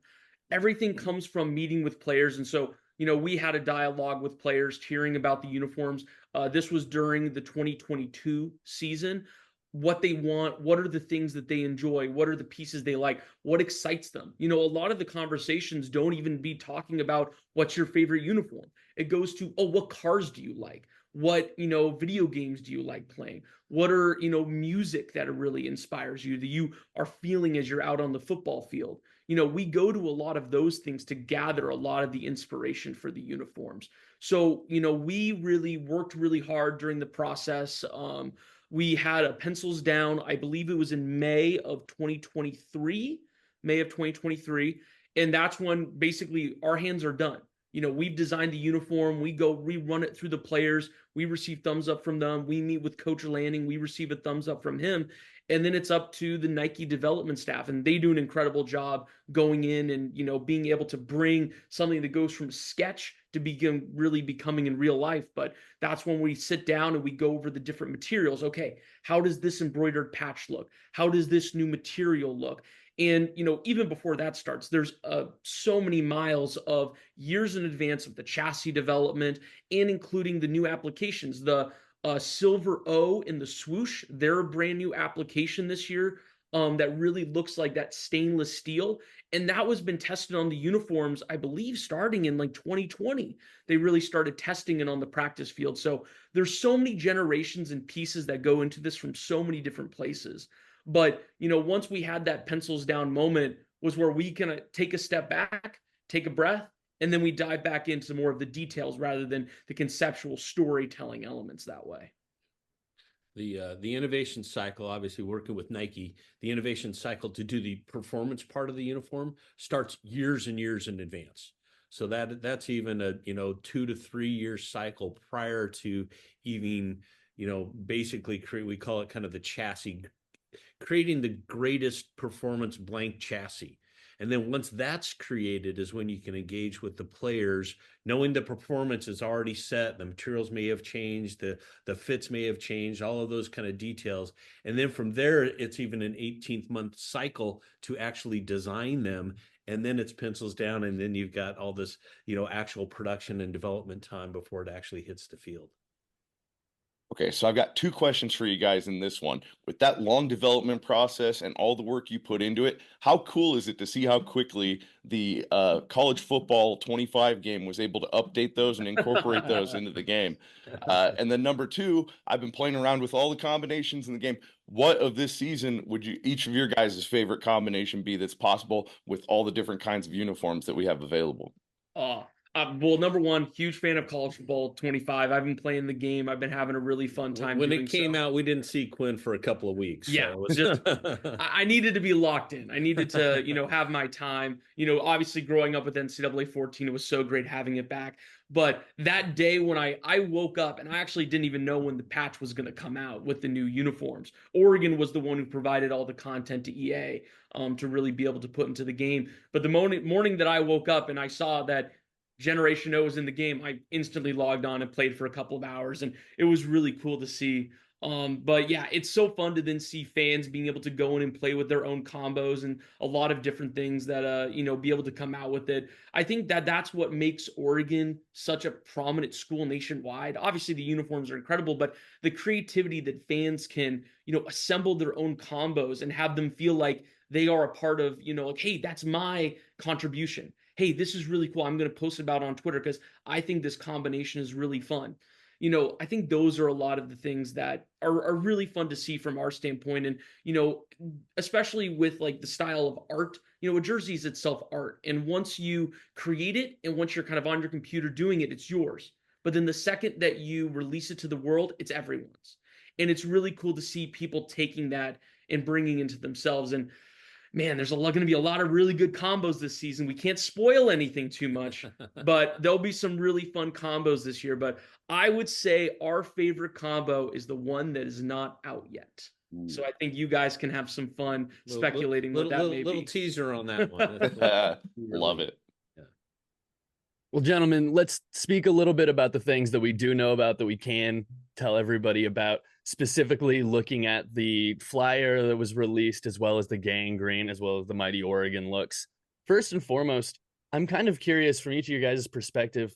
Everything comes from meeting with players. And so, we had a dialogue with players hearing about the uniforms. This was during the 2022 season. What they want, what are the things that they enjoy, what are the pieces they like, what excites them. A lot of the conversations don't even be talking about what's your favorite uniform. It goes to, oh, what cars do you like? What, video games do you like playing? What are, music that really inspires you, that you are feeling as you're out on the football field? We go to a lot of those things to gather a lot of the inspiration for the uniforms. So, we really worked really hard during the process. We had a pencils down, I believe it was in May of 2023, May of 2023. And that's when basically our hands are done. We've designed the uniform. We go rerun it through the players. We receive thumbs up from them. We meet with Coach Lanning. We receive a thumbs up from him. And then it's up to the Nike development staff. And they do an incredible job going in and, being able to bring something that goes from sketch to begin really becoming in real life. But that's when we sit down and we go over the different materials. Okay, how does this embroidered patch look? How does this new material look? And, even before that starts, there's so many miles of years in advance of the chassis development and including the new applications. The Silver O and the swoosh, they're a brand new application this year that really looks like that stainless steel. And that was been tested on the uniforms, I believe, starting in like 2020. They really started testing it on the practice field. So there's so many generations and pieces that go into this from so many different places. But, once we had that pencils down moment was where we can take a step back, take a breath, and then we dive back into more of the details rather than the conceptual storytelling elements that way. The innovation cycle, obviously working with Nike, the innovation cycle to do the performance part of the uniform starts years and years in advance. So that's even a 2 to 3 year cycle prior to even basically we call it kind of the chassis, creating the greatest performance blank chassis. And then once that's created is when you can engage with the players, knowing the performance is already set, the materials may have changed, the fits may have changed, all of those kind of details. And then from there, it's even an 18-month cycle to actually design them. And then it's pencils down, and then you've got all this, actual production and development time before it actually hits the field. Okay, so I've got two questions for you guys in this one. With that long development process and all the work you put into it, how cool is it to see how quickly the college football 25 game was able to update those and incorporate those into the game? And then number two, I've been playing around with all the combinations in the game. What of this season would each of your guys' favorite combination be that's possible with all the different kinds of uniforms that we have available? Well, number one, huge fan of college football 25. I've been playing the game. I've been having a really fun time. When it came out, we didn't see Quinn for a couple of weeks. Yeah, so was... just I needed to be locked in. I needed to, have my time. Obviously growing up with NCAA 14, it was so great having it back. But that day when I woke up and I actually didn't even know when the patch was going to come out with the new uniforms. Oregon was the one who provided all the content to EA to really be able to put into the game. But the morning that I woke up and I saw that Generation O was in the game, I instantly logged on and played for a couple of hours, and it was really cool to see. But yeah, it's so fun to then see fans being able to go in and play with their own combos and a lot of different things that be able to come out with it. I think that that's what makes Oregon such a prominent school nationwide. Obviously the uniforms are incredible, but the creativity that fans can, assemble their own combos and have them feel like they are a part of, like, hey, that's my contribution. Hey, this is really cool. I'm going to post about it on Twitter because I think this combination is really fun. I think those are a lot of the things that are really fun to see from our standpoint. And, especially with like the style of art, a jersey is itself art. And once you create it and once you're kind of on your computer doing it, it's yours. But then the second that you release it to the world, it's everyone's. And it's really cool to see people taking that and bringing into themselves. And man, there's going to be a lot of really good combos this season. We can't spoil anything too much, but there'll be some really fun combos this year. But I would say our favorite combo is the one that is not out yet. So I think you guys can have some fun speculating what that may little be. teaser on that one. Love it. Well, gentlemen, let's speak a little bit about the things that we do know about that we can tell everybody about, specifically looking at the flyer that was released, as well as the gangrene, as well as the Mighty Oregon looks. First and foremost, I'm kind of curious from each of your guys' perspective,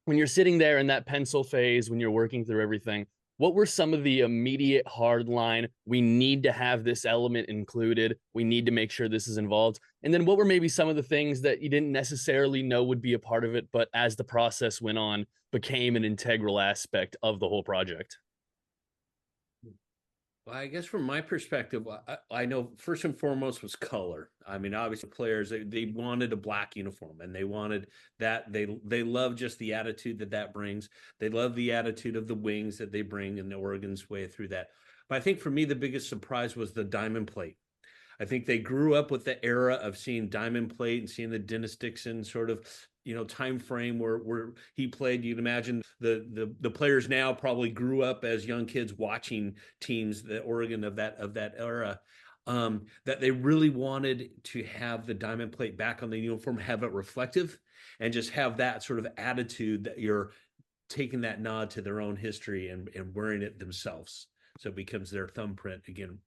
when you're sitting there in that pencil phase, when you're working through everything, what were some of the immediate hard line? We need to have this element included. We need to make sure this is involved. And then what were maybe some of the things that you didn't necessarily know would be a part of it, but as the process went on, became an integral aspect of the whole project? Well, I guess from my perspective, I know first and foremost was color. I mean, obviously players, they wanted a black uniform, and they wanted that. They love just the attitude that brings. They love the attitude of the wings that they bring in the Oregon's way through that. But I think for me, the biggest surprise was the diamond plate. I think they grew up with the era of seeing diamond plate and seeing the Dennis Dixon sort of, time frame where he played. You can imagine the players now probably grew up as young kids watching teams, the Oregon of that era. That they really wanted to have the diamond plate back on the uniform, have it reflective, and just have that sort of attitude that you're taking that nod to their own history and wearing it themselves. So it becomes their thumbprint again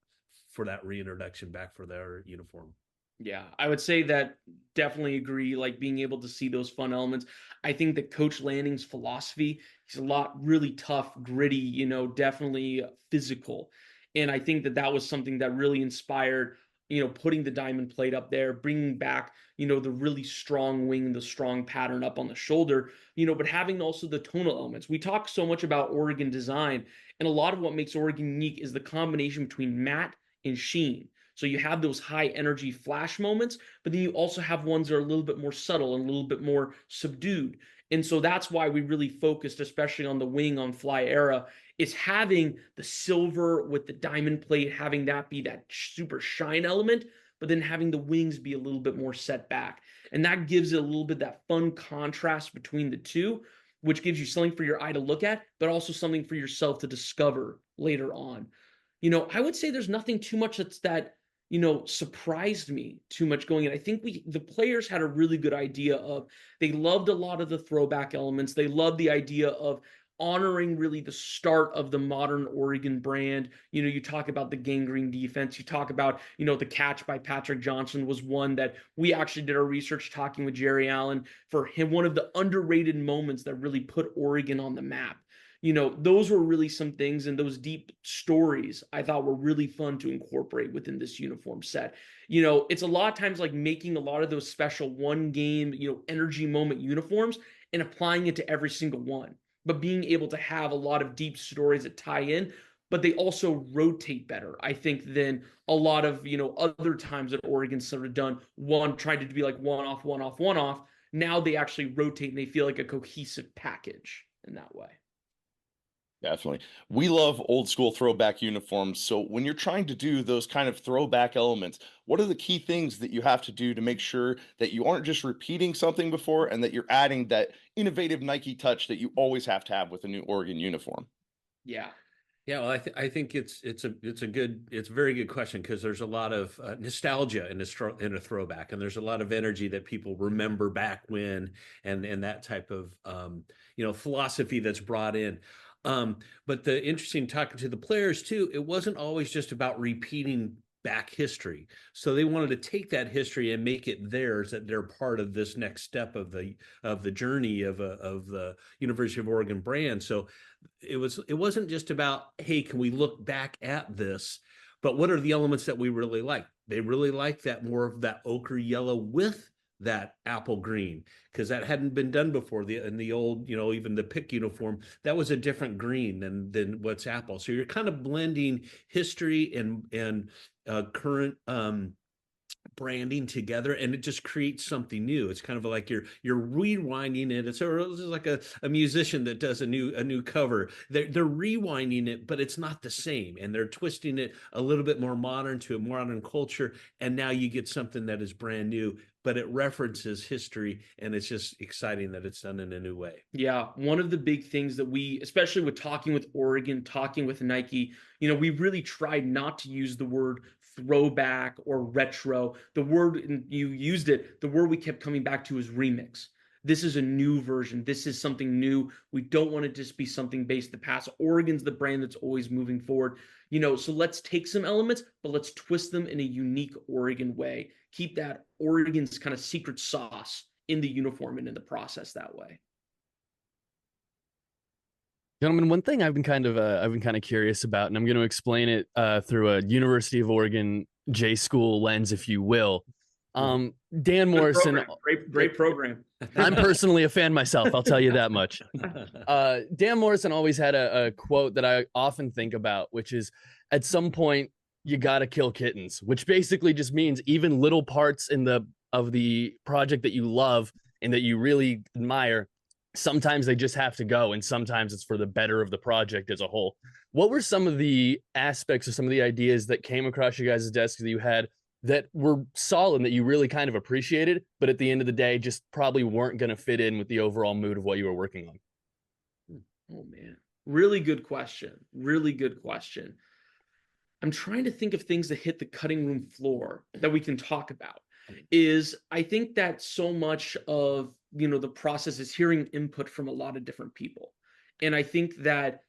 for that reintroduction back for their uniform. Yeah, I would say that definitely agree. Like being able to see those fun elements. I think that Coach Lanning's philosophy, he's a lot really tough, gritty, definitely physical. And I think that was something that really inspired, putting the diamond plate up there, bringing back, the really strong wing, the strong pattern up on the shoulder, but having also the tonal elements. We talk so much about Oregon design, and a lot of what makes Oregon unique is the combination between matte and sheen. So you have those high energy flash moments, but then you also have ones that are a little bit more subtle and a little bit more subdued. And so that's why we really focused, especially on the wing on Fly Era, is having the silver with the diamond plate, having that be that super shine element, but then having the wings be a little bit more set back. And that gives it a little bit that fun contrast between the two, which gives you something for your eye to look at, but also something for yourself to discover later on. I would say there's nothing too much that surprised me too much going in. I think the players had a really good idea of, they loved a lot of the throwback elements. They loved the idea of honoring really the start of the modern Oregon brand. You talk about the gangrene defense. You talk about, the catch by Patrick Johnson was one that we actually did our research talking with Jerry Allen for him, one of the underrated moments that really put Oregon on the map. Those were really some things, and those deep stories I thought were really fun to incorporate within this uniform set. It's a lot of times like making a lot of those special one game, energy moment uniforms and applying it to every single one, but being able to have a lot of deep stories that tie in, but they also rotate better, I think, than a lot of, other times that Oregon's sort of done trying to be like one off, one off, one off. Now they actually rotate and they feel like a cohesive package in that way. Definitely. We love old school throwback uniforms. So when you're trying to do those kind of throwback elements, what are the key things that you have to do to make sure that you aren't just repeating something before and that you're adding that innovative Nike touch that you always have to have with a new Oregon uniform? Yeah. Yeah, well, I think it's a very good question, because there's a lot of nostalgia in a throwback, and there's a lot of energy that people remember back when, and that type of philosophy that's brought in. But the interesting talking to the players too, it wasn't always just about repeating back history. So they wanted to take that history and make it theirs, that they're part of this next step of the journey of the University of Oregon brand. So it wasn't just about, hey, can we look back at this, but what are the elements that we really like? They really like that more of that ochre yellow with that apple green, because that hadn't been done before. In the old, even the pick uniform, that was a different green than what's apple. So you're kind of blending history and current branding together, and it just creates something new. It's kind of like you're rewinding it. It's like a musician that does a new cover. They're rewinding it, but it's not the same, and they're twisting it a little bit more modern to a modern culture, and now you get something that is brand new, but it references history, and it's just exciting that it's done in a new way. Yeah, one of the big things that we, especially with talking with Oregon, talking with Nike, we really tried not to use the word throwback or retro. The word, and you used it, the word we kept coming back to is remix. This is a new version. This is something new. We don't want it to just be something based in the past. Oregon's the brand that's always moving forward. So let's take some elements, but let's twist them in a unique Oregon way. Keep that Oregon's kind of secret sauce in the uniform and in the process that way. Gentlemen, one thing I've been kind of curious about, and I'm going to explain it through a University of Oregon J school lens, if you will. Dan Morrison, great program. I'm personally a fan myself. I'll tell you that much. Dan Morrison always had a quote that I often think about, which is, at some point you got to kill kittens, which basically just means even little parts of the project that you love and that you really admire, sometimes they just have to go, and sometimes it's for the better of the project as a whole. What were some of the aspects or some of the ideas that came across you guys' desk that you had that were solid, that you really kind of appreciated, but at the end of the day just probably weren't going to fit in with the overall mood of what you were working on? Oh man, really good question. Really good question. I'm trying to think of things that hit the cutting room floor that we can talk about. I think that so much of, the process is hearing input from a lot of different people. And I think that,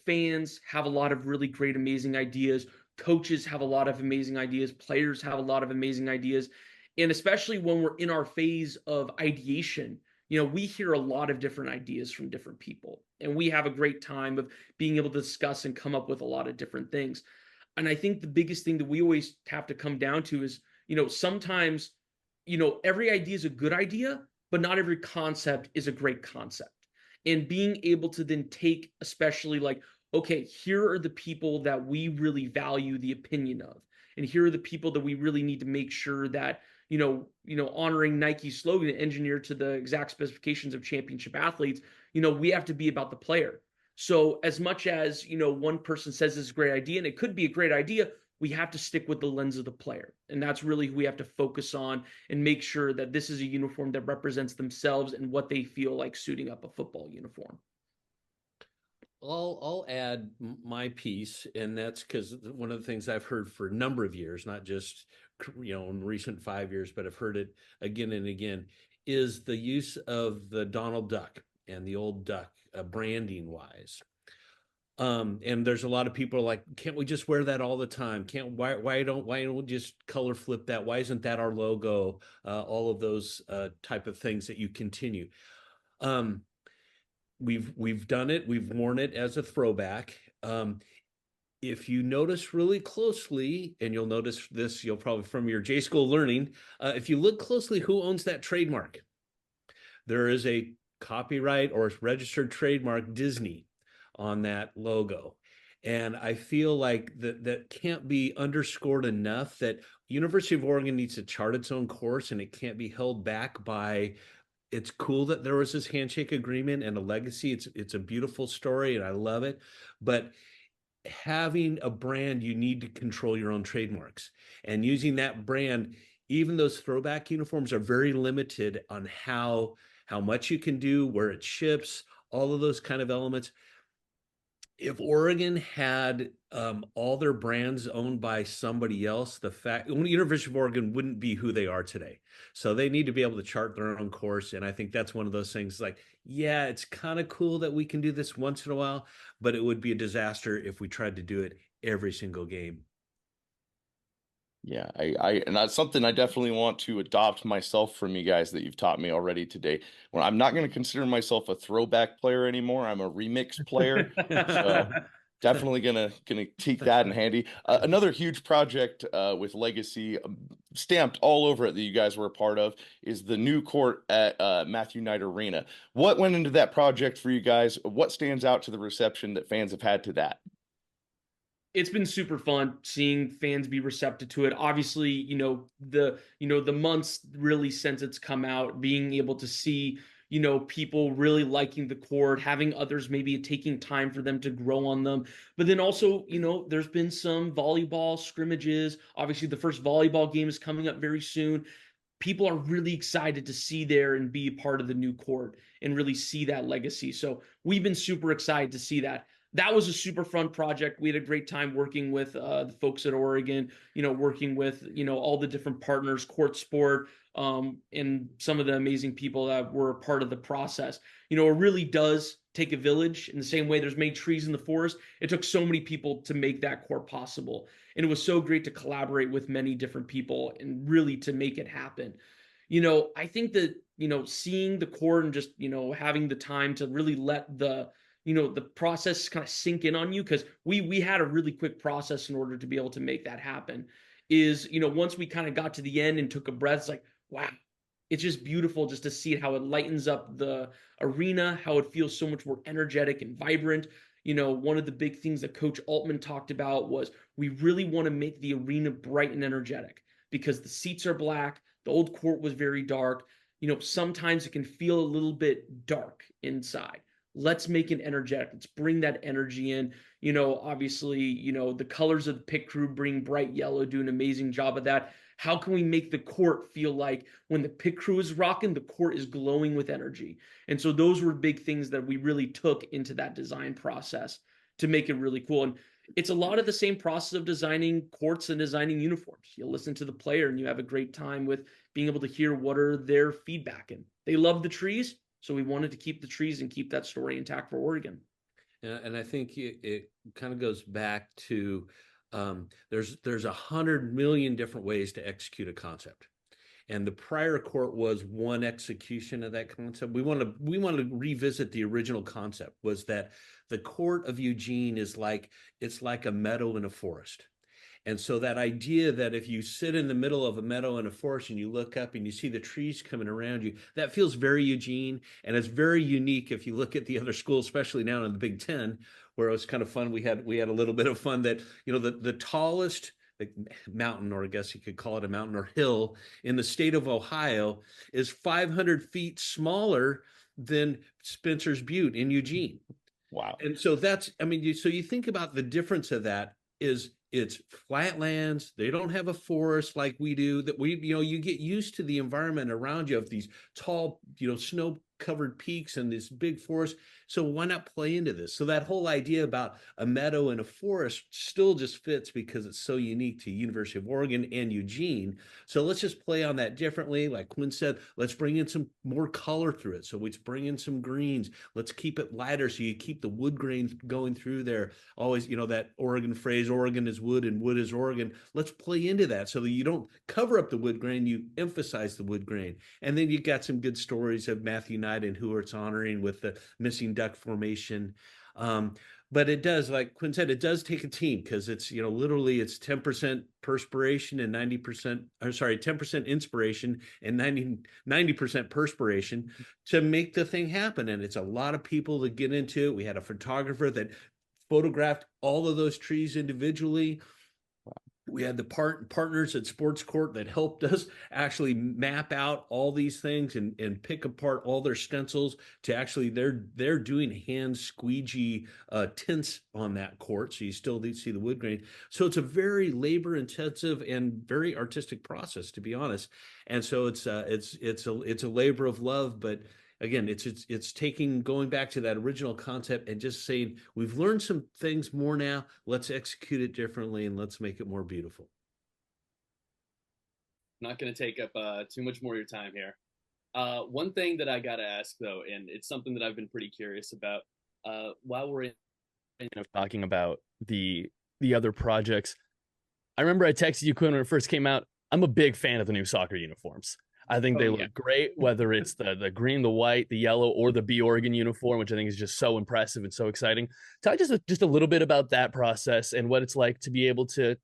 fans have a lot of really great, amazing ideas. Coaches have a lot of amazing ideas. Players have a lot of amazing ideas. And especially when we're in our phase of ideation, we hear a lot of different ideas from different people. And we have a great time of being able to discuss and come up with a lot of different things. And I think the biggest thing that we always have to come down to is, sometimes, every idea is a good idea, but not every concept is a great concept. And being able to then take, especially like, okay, here are the people that we really value the opinion of. And here are the people that we really need to make sure that, honoring Nike's slogan, engineered to the exact specifications of championship athletes, we have to be about the player. So as much as, one person says this is a great idea, and it could be a great idea, we have to stick with the lens of the player. And that's really who we have to focus on and make sure that this is a uniform that represents themselves and what they feel like suiting up a football uniform. I'll add my piece, and that's because one of the things I've heard for a number of years, not just in recent 5 years, but I've heard it again and again, is the use of the Donald Duck and the old duck, branding wise. And there's a lot of people like, can't we just wear that all the time? Why don't we just color flip that? Why isn't that our logo? All of those type of things that you continue. We've done it. We've worn it as a throwback. If you notice really closely, and you'll notice this, you'll probably from your J school learning, if you look closely, who owns that trademark? There is a copyright or registered trademark Disney on that logo. And I feel like that can't be underscored enough, that University of Oregon needs to chart its own course, and it can't be held back by, it's cool that there was this handshake agreement and a legacy. It's a beautiful story and I love it. But having a brand, you need to control your own trademarks, and using that brand, even those throwback uniforms are very limited on how much you can do, where it ships, all of those kind of elements. If Oregon had all their brands owned by somebody else, University of Oregon wouldn't be who they are today. So they need to be able to chart their own course. And I think that's one of those things like, yeah, it's kind of cool that we can do this once in a while, but it would be a disaster if we tried to do it every single game. Yeah, and that's something I definitely want to adopt myself from you guys that you've taught me already today. Well, I'm not going to consider myself a throwback player anymore. I'm a remix player. So definitely gonna take that in handy. Another huge project with legacy stamped all over it that you guys were a part of is the new court at Matthew Knight Arena. What went into that project for you guys? What stands out to the reception that fans have had to that? It's been super fun seeing fans be receptive to it. Obviously, the months really since it's come out, being able to see, people really liking the court, having others maybe taking time for them to grow on them. But then also, there's been some volleyball scrimmages. Obviously, the first volleyball game is coming up very soon. People are really excited to see there and be a part of the new court and really see that legacy. So we've been super excited to see that. That was a super fun project. We had a great time working with the folks at Oregon, working with, all the different partners, Court Sport, and some of the amazing people that were a part of the process. It really does take a village in the same way there's made trees in the forest. It took so many people to make that court possible. And it was so great to collaborate with many different people and really to make it happen. I think that, seeing the court and just, having the time to really let the process kind of sink in on you, because we had a really quick process in order to be able to make that happen, is, once we kind of got to the end and took a breath, it's like, wow, it's just beautiful just to see how it lightens up the arena, how it feels so much more energetic and vibrant. One of the big things that Coach Altman talked about was we really want to make the arena bright and energetic because the seats are black. The old court was very dark. Sometimes it can feel a little bit dark inside. Let's make it energetic. Let's bring that energy in. Obviously, the colors of the pit crew bring bright yellow, do an amazing job of that. How can we make the court feel like when the pit crew is rocking, the court is glowing with energy? And so those were big things that we really took into that design process to make it really cool. And it's a lot of the same process of designing courts and designing uniforms. You listen to the player and you have a great time with being able to hear what are their feedback. And they love the trees. So we wanted to keep the trees and keep that story intact for Oregon. And I think it kind of goes back to there's 100 million different ways to execute a concept. And the prior court was one execution of that concept. We want to revisit the original concept, was that the court of Eugene it's like a meadow in a forest. And so that idea that if you sit in the middle of a meadow in a forest and you look up and you see the trees coming around you, that feels very Eugene. And it's very unique if you look at the other schools, especially now in the Big Ten, where it was kind of fun. We had a little bit of fun that, the tallest mountain, or I guess you could call it a mountain or hill in the state of Ohio, is 500 feet smaller than Spencer's Butte in Eugene. Wow. And so so you think about the difference of that is it's flatlands. They don't have a forest like we do, that you get used to the environment around you of these tall, snow covered peaks and this big forest. So why not play into this? So that whole idea about a meadow and a forest still just fits because it's so unique to University of Oregon and Eugene. So let's just play on that differently. Like Quinn said, let's bring in some more color through it. So let's bring in some greens. Let's keep it lighter so you keep the wood grains going through there. Always, that Oregon phrase, Oregon is wood and wood is Oregon. Let's play into that so that you don't cover up the wood grain, you emphasize the wood grain. And then you got some good stories of Matthew Knight and who it's honoring with the missing duck formation. But it does, like Quinn said, it does take a team, because it's, literally it's 10% perspiration and 10% inspiration and 90% perspiration to make the thing happen. And it's a lot of people that get into it. We had a photographer that photographed all of those trees individually. We had the partners at Sports Court that helped us actually map out all these things and pick apart all their stencils to actually, they're doing hand squeegee tints on that court. So you still see the wood grain. So it's a very labor intensive and very artistic process, to be honest. And so it's a labor of love, but again, it's going back to that original concept and just saying, we've learned some things more now. Let's execute it differently and let's make it more beautiful. I'm not going to take up too much more of your time here. One thing that I got to ask, though, and it's something that I've been pretty curious about while we're talking about the other projects. I remember I texted you, Quinn, when it first came out. I'm a big fan of the new soccer uniforms. I think they look great, whether it's the green, the white, the yellow, or the B Oregon uniform, which I think is just so impressive and so exciting. Tell just a little bit about that process and what it's like to be able to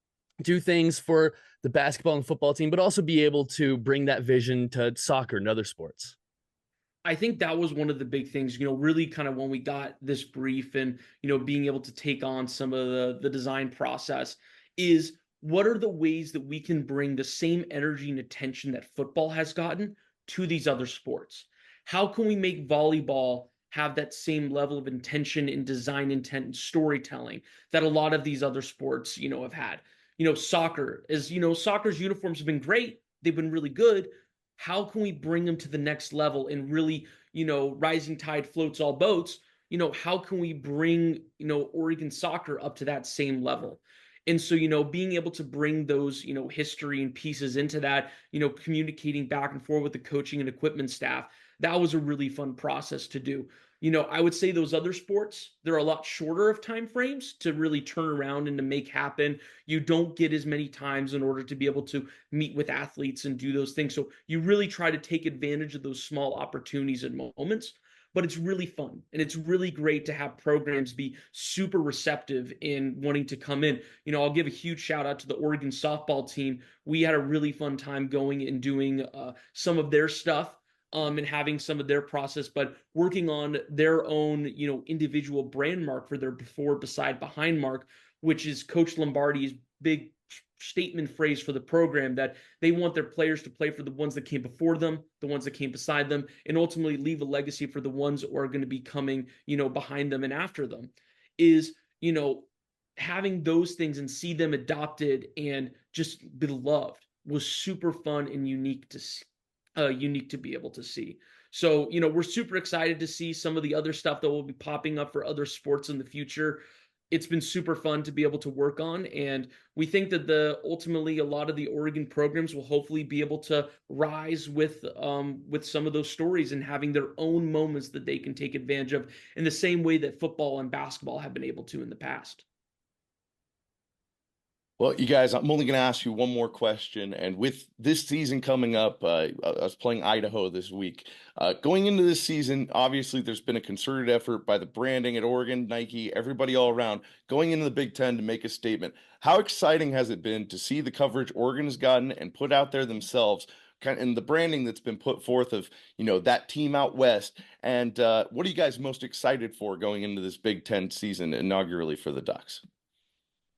do things for the basketball and football team, but also be able to bring that vision to soccer and other sports. I think that was one of the big things, really kind of when we got this brief and, being able to take on some of the design process is what are the ways that we can bring the same energy and attention that football has gotten to these other sports? How can we make volleyball have that same level of intention and design intent and storytelling that a lot of these other sports, have had? Soccer, soccer's uniforms have been great. They've been really good. How can we bring them to the next level and really, rising tide floats all boats? How can we bring, Oregon soccer up to that same level? And so, being able to bring those, history and pieces into that, communicating back and forth with the coaching and equipment staff, that was a really fun process to do. I would say those other sports, they're a lot shorter of time frames to really turn around and to make happen. You don't get as many times in order to be able to meet with athletes and do those things. So you really try to take advantage of those small opportunities and moments. But it's really fun and it's really great to have programs be super receptive in wanting to come in. I'll give a huge shout out to the Oregon softball team. We had a really fun time going and doing some of their stuff and having some of their process, but working on their own, individual brand mark for their before, beside, behind mark, which is Coach Lombardi's big statement phrase for the program, that they want their players to play for the ones that came before them, the ones that came beside them, and ultimately leave a legacy for the ones who are going to be coming, behind them and after them. Is, having those things and see them adopted and just beloved was super fun and unique to be able to see. So, we're super excited to see some of the other stuff that will be popping up for other sports in the future. It's been super fun to be able to work on, and we think that ultimately a lot of the Oregon programs will hopefully be able to rise with some of those stories and having their own moments that they can take advantage of in the same way that football and basketball have been able to in the past. Well, you guys, I'm only going to ask you one more question. And with this season coming up, I was playing Idaho this week. Going into this season, obviously, there's been a concerted effort by the branding at Oregon, Nike, everybody all around, going into the Big Ten to make a statement. How exciting has it been to see the coverage Oregon has gotten and put out there themselves, and the branding that's been put forth of, that team out west? And what are you guys most excited for going into this Big Ten season inaugurally for the Ducks?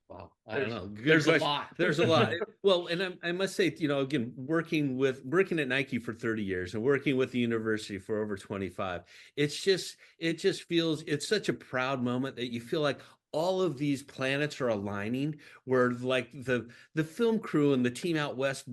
Wow, I don't know. There's a lot. There's a lot. Well, and I must say, again, working at Nike for 30 years and working with the university for over 25, it just feels, it's such a proud moment that you feel like all of these planets are aligning, where like the film crew and the team out west,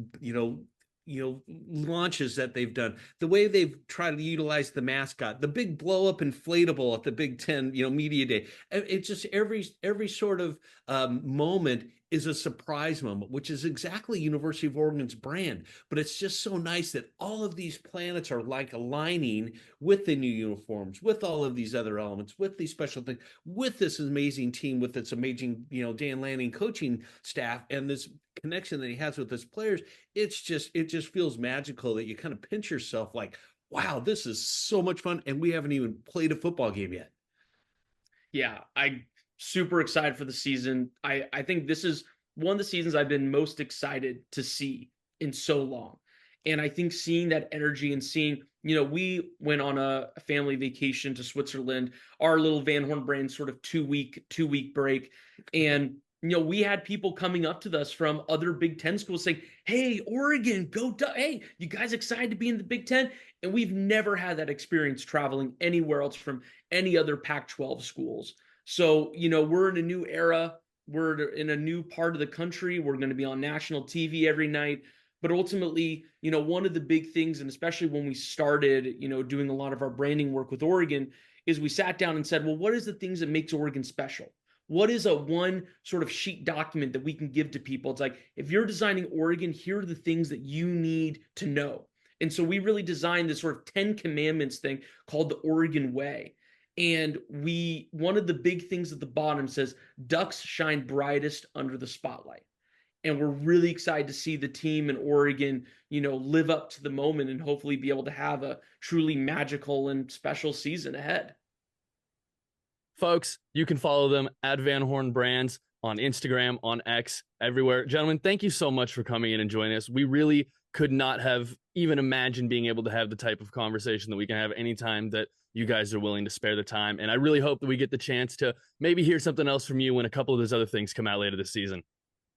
launches that they've done, the way they've tried to utilize the mascot, the big blow up inflatable at the Big Ten, media day. It's just every sort of moment is a surprise moment, which is exactly University of Oregon's brand. But it's just so nice that all of these planets are like aligning with the new uniforms, with all of these other elements, with these special things, with this amazing team, with its amazing, Dan Lanning coaching staff, and this connection that he has with his players. It just feels magical that you kind of pinch yourself like, wow, this is so much fun. And we haven't even played a football game yet. Yeah, I'm super excited for the season. I think this is one of the seasons I've been most excited to see in so long. And I think seeing that energy and seeing, we went on a family vacation to Switzerland, our little Van Horn brand sort of two-week break. And, we had people coming up to us from other Big Ten schools saying, hey, Oregon, hey, you guys excited to be in the Big Ten? And we've never had that experience traveling anywhere else from any other Pac-12 schools. So, we're in a new era. We're in a new part of the country. We're going to be on national TV every night. But ultimately, one of the big things, and especially when we started, doing a lot of our branding work with Oregon, is we sat down and said, well, what is the things that makes Oregon special? What is a one sort of sheet document that we can give to people? It's like, if you're designing Oregon, here are the things that you need to know. And so we really designed this sort of 10 commandments thing called the Oregon Way. And one of the big things at the bottom says, ducks shine brightest under the spotlight. And we're really excited to see the team in Oregon, live up to the moment and hopefully be able to have a truly magical and special season ahead. Folks, you can follow them at Van Horn Brands on Instagram, on X, everywhere. Gentlemen, thank you so much for coming in and joining us. We really could not have even imagined being able to have the type of conversation that we can have anytime that you guys are willing to spare the time. And I really hope that we get the chance to maybe hear something else from you when a couple of those other things come out later this season.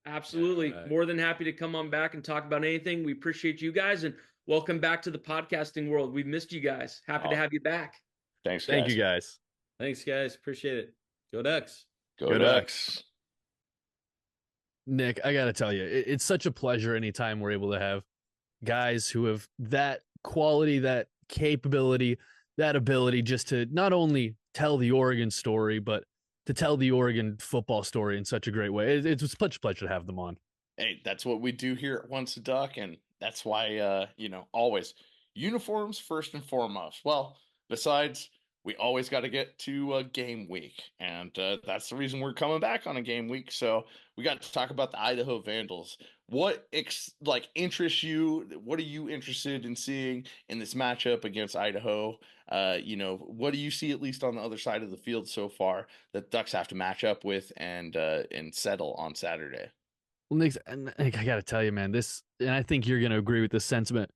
Absolutely. Right. More than happy to come on back and talk about anything. We appreciate you guys and welcome back to the podcasting world. We've missed you guys. Happy to have you back. Thanks, guys. Thank you guys. Thanks, guys. Appreciate it. Go Ducks. Go Ducks. Nick, I got to tell you, it's such a pleasure anytime we're able to have guys who have that quality, that capability, that ability just to not only tell the Oregon story, but to tell the Oregon football story in such a great way. It's such a pleasure to have them on. Hey, that's what we do here at Once a Duck, and that's why, always uniforms first and foremost. Well, besides, we always got to get to game week, and that's the reason we're coming back on a game week. So we got to talk about the Idaho Vandals. What interests you? What are you interested in seeing in this matchup against Idaho? What do you see at least on the other side of the field so far that Ducks have to match up with and settle on Saturday? Well, Nick, I got to tell you, man, and I think you're going to agree with this sentiment.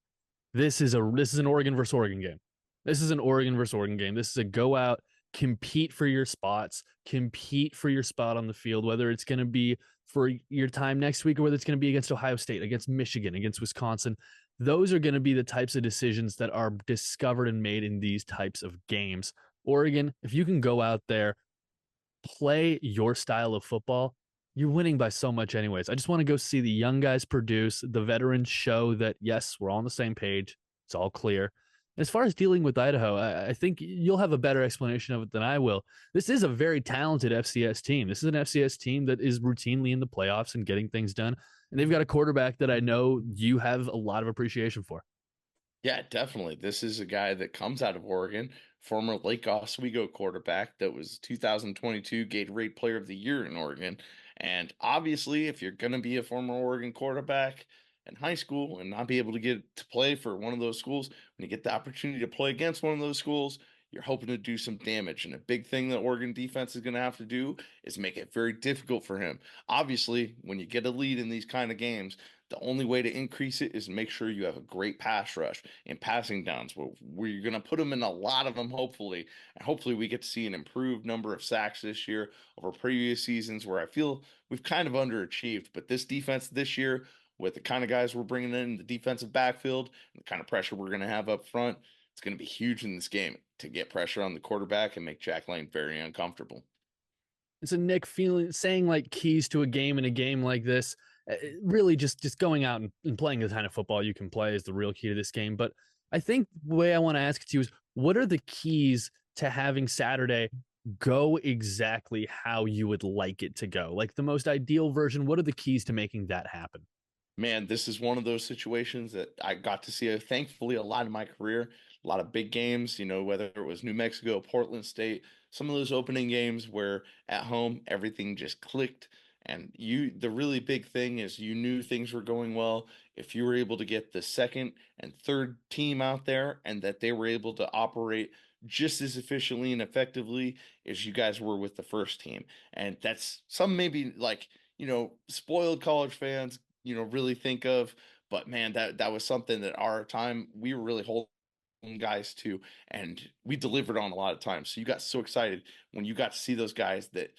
This is an Oregon versus Oregon game. This is an Oregon versus Oregon game. This is a go out, compete for your spots, compete for your spot on the field, whether it's going to be for your time next week or whether it's going to be against Ohio State, against Michigan, against Wisconsin. Those are going to be the types of decisions that are discovered and made in these types of games. Oregon, if you can go out there, play your style of football, you're winning by so much anyways. I just want to go see the young guys produce, the veterans show that, yes, we're all on the same page. It's all clear. As far as dealing with Idaho, I think you'll have a better explanation of it than I will. This is a very talented FCS team. This is an FCS team that is routinely in the playoffs and getting things done. And they've got a quarterback that I know you have a lot of appreciation for. Yeah, definitely. This is a guy that comes out of Oregon, former Lake Oswego quarterback that was 2022 Gatorade Player of the Year in Oregon. And obviously, if you're going to be a former Oregon quarterback in high school and not be able to get to play for one of those schools, when you get the opportunity to play against one of those schools, you're hoping to do some damage. And a big thing that Oregon defense is going to have to do is make it very difficult for him. Obviously, when you get a lead in these kind of games, the only way to increase it is make sure you have a great pass rush and passing downs where you're going to put them in a lot of them, hopefully. And hopefully we get to see an improved number of sacks this year over previous seasons where I feel we've kind of underachieved. But this defense this year, with the kind of guys we're bringing in the defensive backfield, and the kind of pressure we're going to have up front, it's going to be huge in this game to get pressure on the quarterback and make Jack Lane very uncomfortable. It's a Nick saying like keys to a game in a game like this. Really just going out and playing the kind of football you can play is the real key to this game. But I think the way I want to ask it to you is, what are the keys to having Saturday go exactly how you would like it to go? Like the most ideal version, what are the keys to making that happen? Man, this is one of those situations that I got to see, thankfully, a lot in my career, a lot of big games, whether it was New Mexico, Portland State, some of those opening games where at home, everything just clicked. And the really big thing is you knew things were going well if you were able to get the second and third team out there and that they were able to operate just as efficiently and effectively as you guys were with the first team. And that's some maybe spoiled college fans really think of, but man, that was something that our time we were really holding guys to, and we delivered on a lot of times. So you got so excited when you got to see those guys that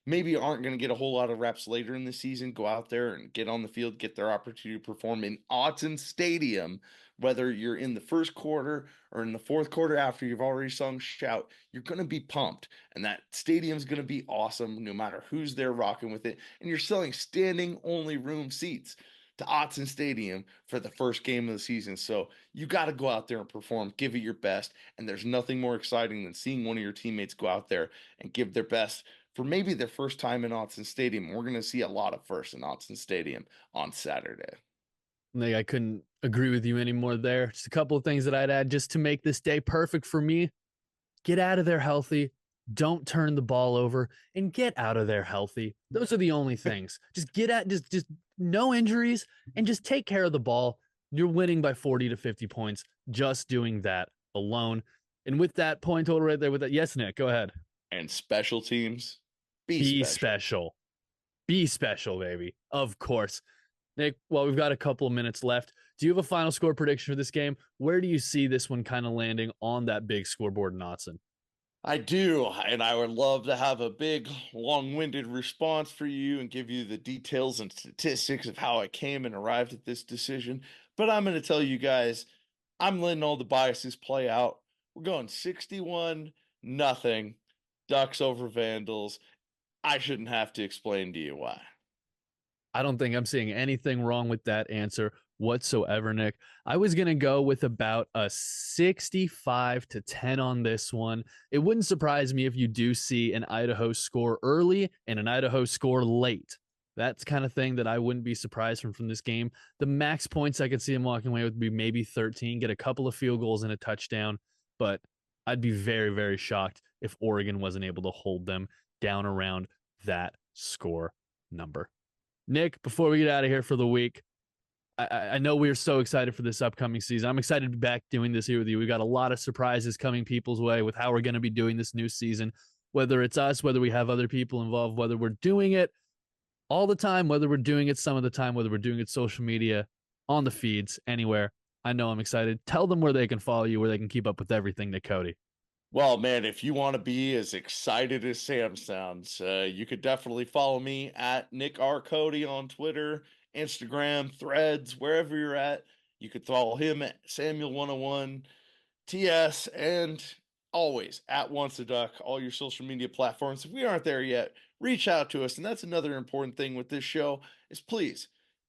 maybe aren't going to get a whole lot of reps later in the season go out there and get on the field, get their opportunity to perform in Autzen Stadium, whether you're in the first quarter or in the fourth quarter after you've already sung shout, you're going to be pumped. And that stadium's going to be awesome no matter who's there rocking with it. And you're selling standing only room seats to Autzen Stadium for the first game of the season. So you got to go out there and perform, give it your best. And there's nothing more exciting than seeing one of your teammates go out there and give their best for maybe their first time in Autzen Stadium. We're going to see a lot of firsts in Autzen Stadium on Saturday. I couldn't agree with you anymore there. Just a couple of things that I'd add just to make this day perfect for me. Get out of there healthy. Don't turn the ball over and get out of there healthy. Those are the only things. Just just no injuries and just take care of the ball. You're winning by 40 to 50 points just doing that alone. And with that point total right there with that. Yes, Nick, go ahead. And special teams, be special. Be special, baby. Of course. Nick, well, we've got a couple of minutes left. Do you have a final score prediction for this game? Where do you see this one kind of landing on that big scoreboard, Knotson? I do, and I would love to have a big, long-winded response for you and give you the details and statistics of how I came and arrived at this decision. But I'm going to tell you guys, I'm letting all the biases play out. We're going 61-0, Ducks over Vandals. I shouldn't have to explain to you why. I don't think I'm seeing anything wrong with that answer whatsoever, Nick. I was going to go with about a 65-10 on this one. It wouldn't surprise me if you do see an Idaho score early and an Idaho score late. That's kind of thing that I wouldn't be surprised from this game. The max points I could see him walking away with would be maybe 13, get a couple of field goals and a touchdown, but I'd be very, very shocked if Oregon wasn't able to hold them down around that score number. Nick, before we get out of here for the week, I know we are so excited for this upcoming season. I'm excited to be back doing this here with you. We got a lot of surprises coming people's way with how we're going to be doing this new season, whether it's us, whether we have other people involved, whether we're doing it all the time, whether we're doing it some of the time, whether we're doing it social media, on the feeds, anywhere. I know I'm excited. Tell them where they can follow you, where they can keep up with everything, Nick Cody. Well, man, if you want to be as excited as Sam sounds, you could definitely follow me at Nick R. Cody on Twitter, Instagram, Threads, wherever you're at. You could follow him at Samuel101, TS, and always at Once a Duck, all your social media platforms. If we aren't there yet, reach out to us. And that's another important thing with this show is please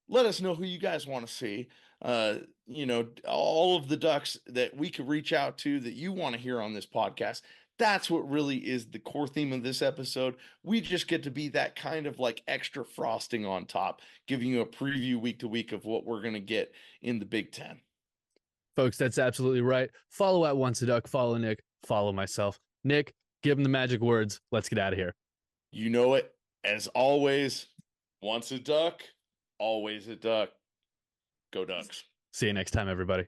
let us know who you guys want to see. All of the Ducks that we could reach out to that you want to hear on this podcast. That's what really is the core theme of this episode. We just get to be that kind of like extra frosting on top, giving you a preview week to week of what we're going to get in the Big Ten. Folks, that's absolutely right. Follow at Once a Duck, follow Nick, follow myself. Nick, give him the magic words. Let's get out of here. You know it. As always, once a duck, always a duck. Go Ducks. See you next time, everybody.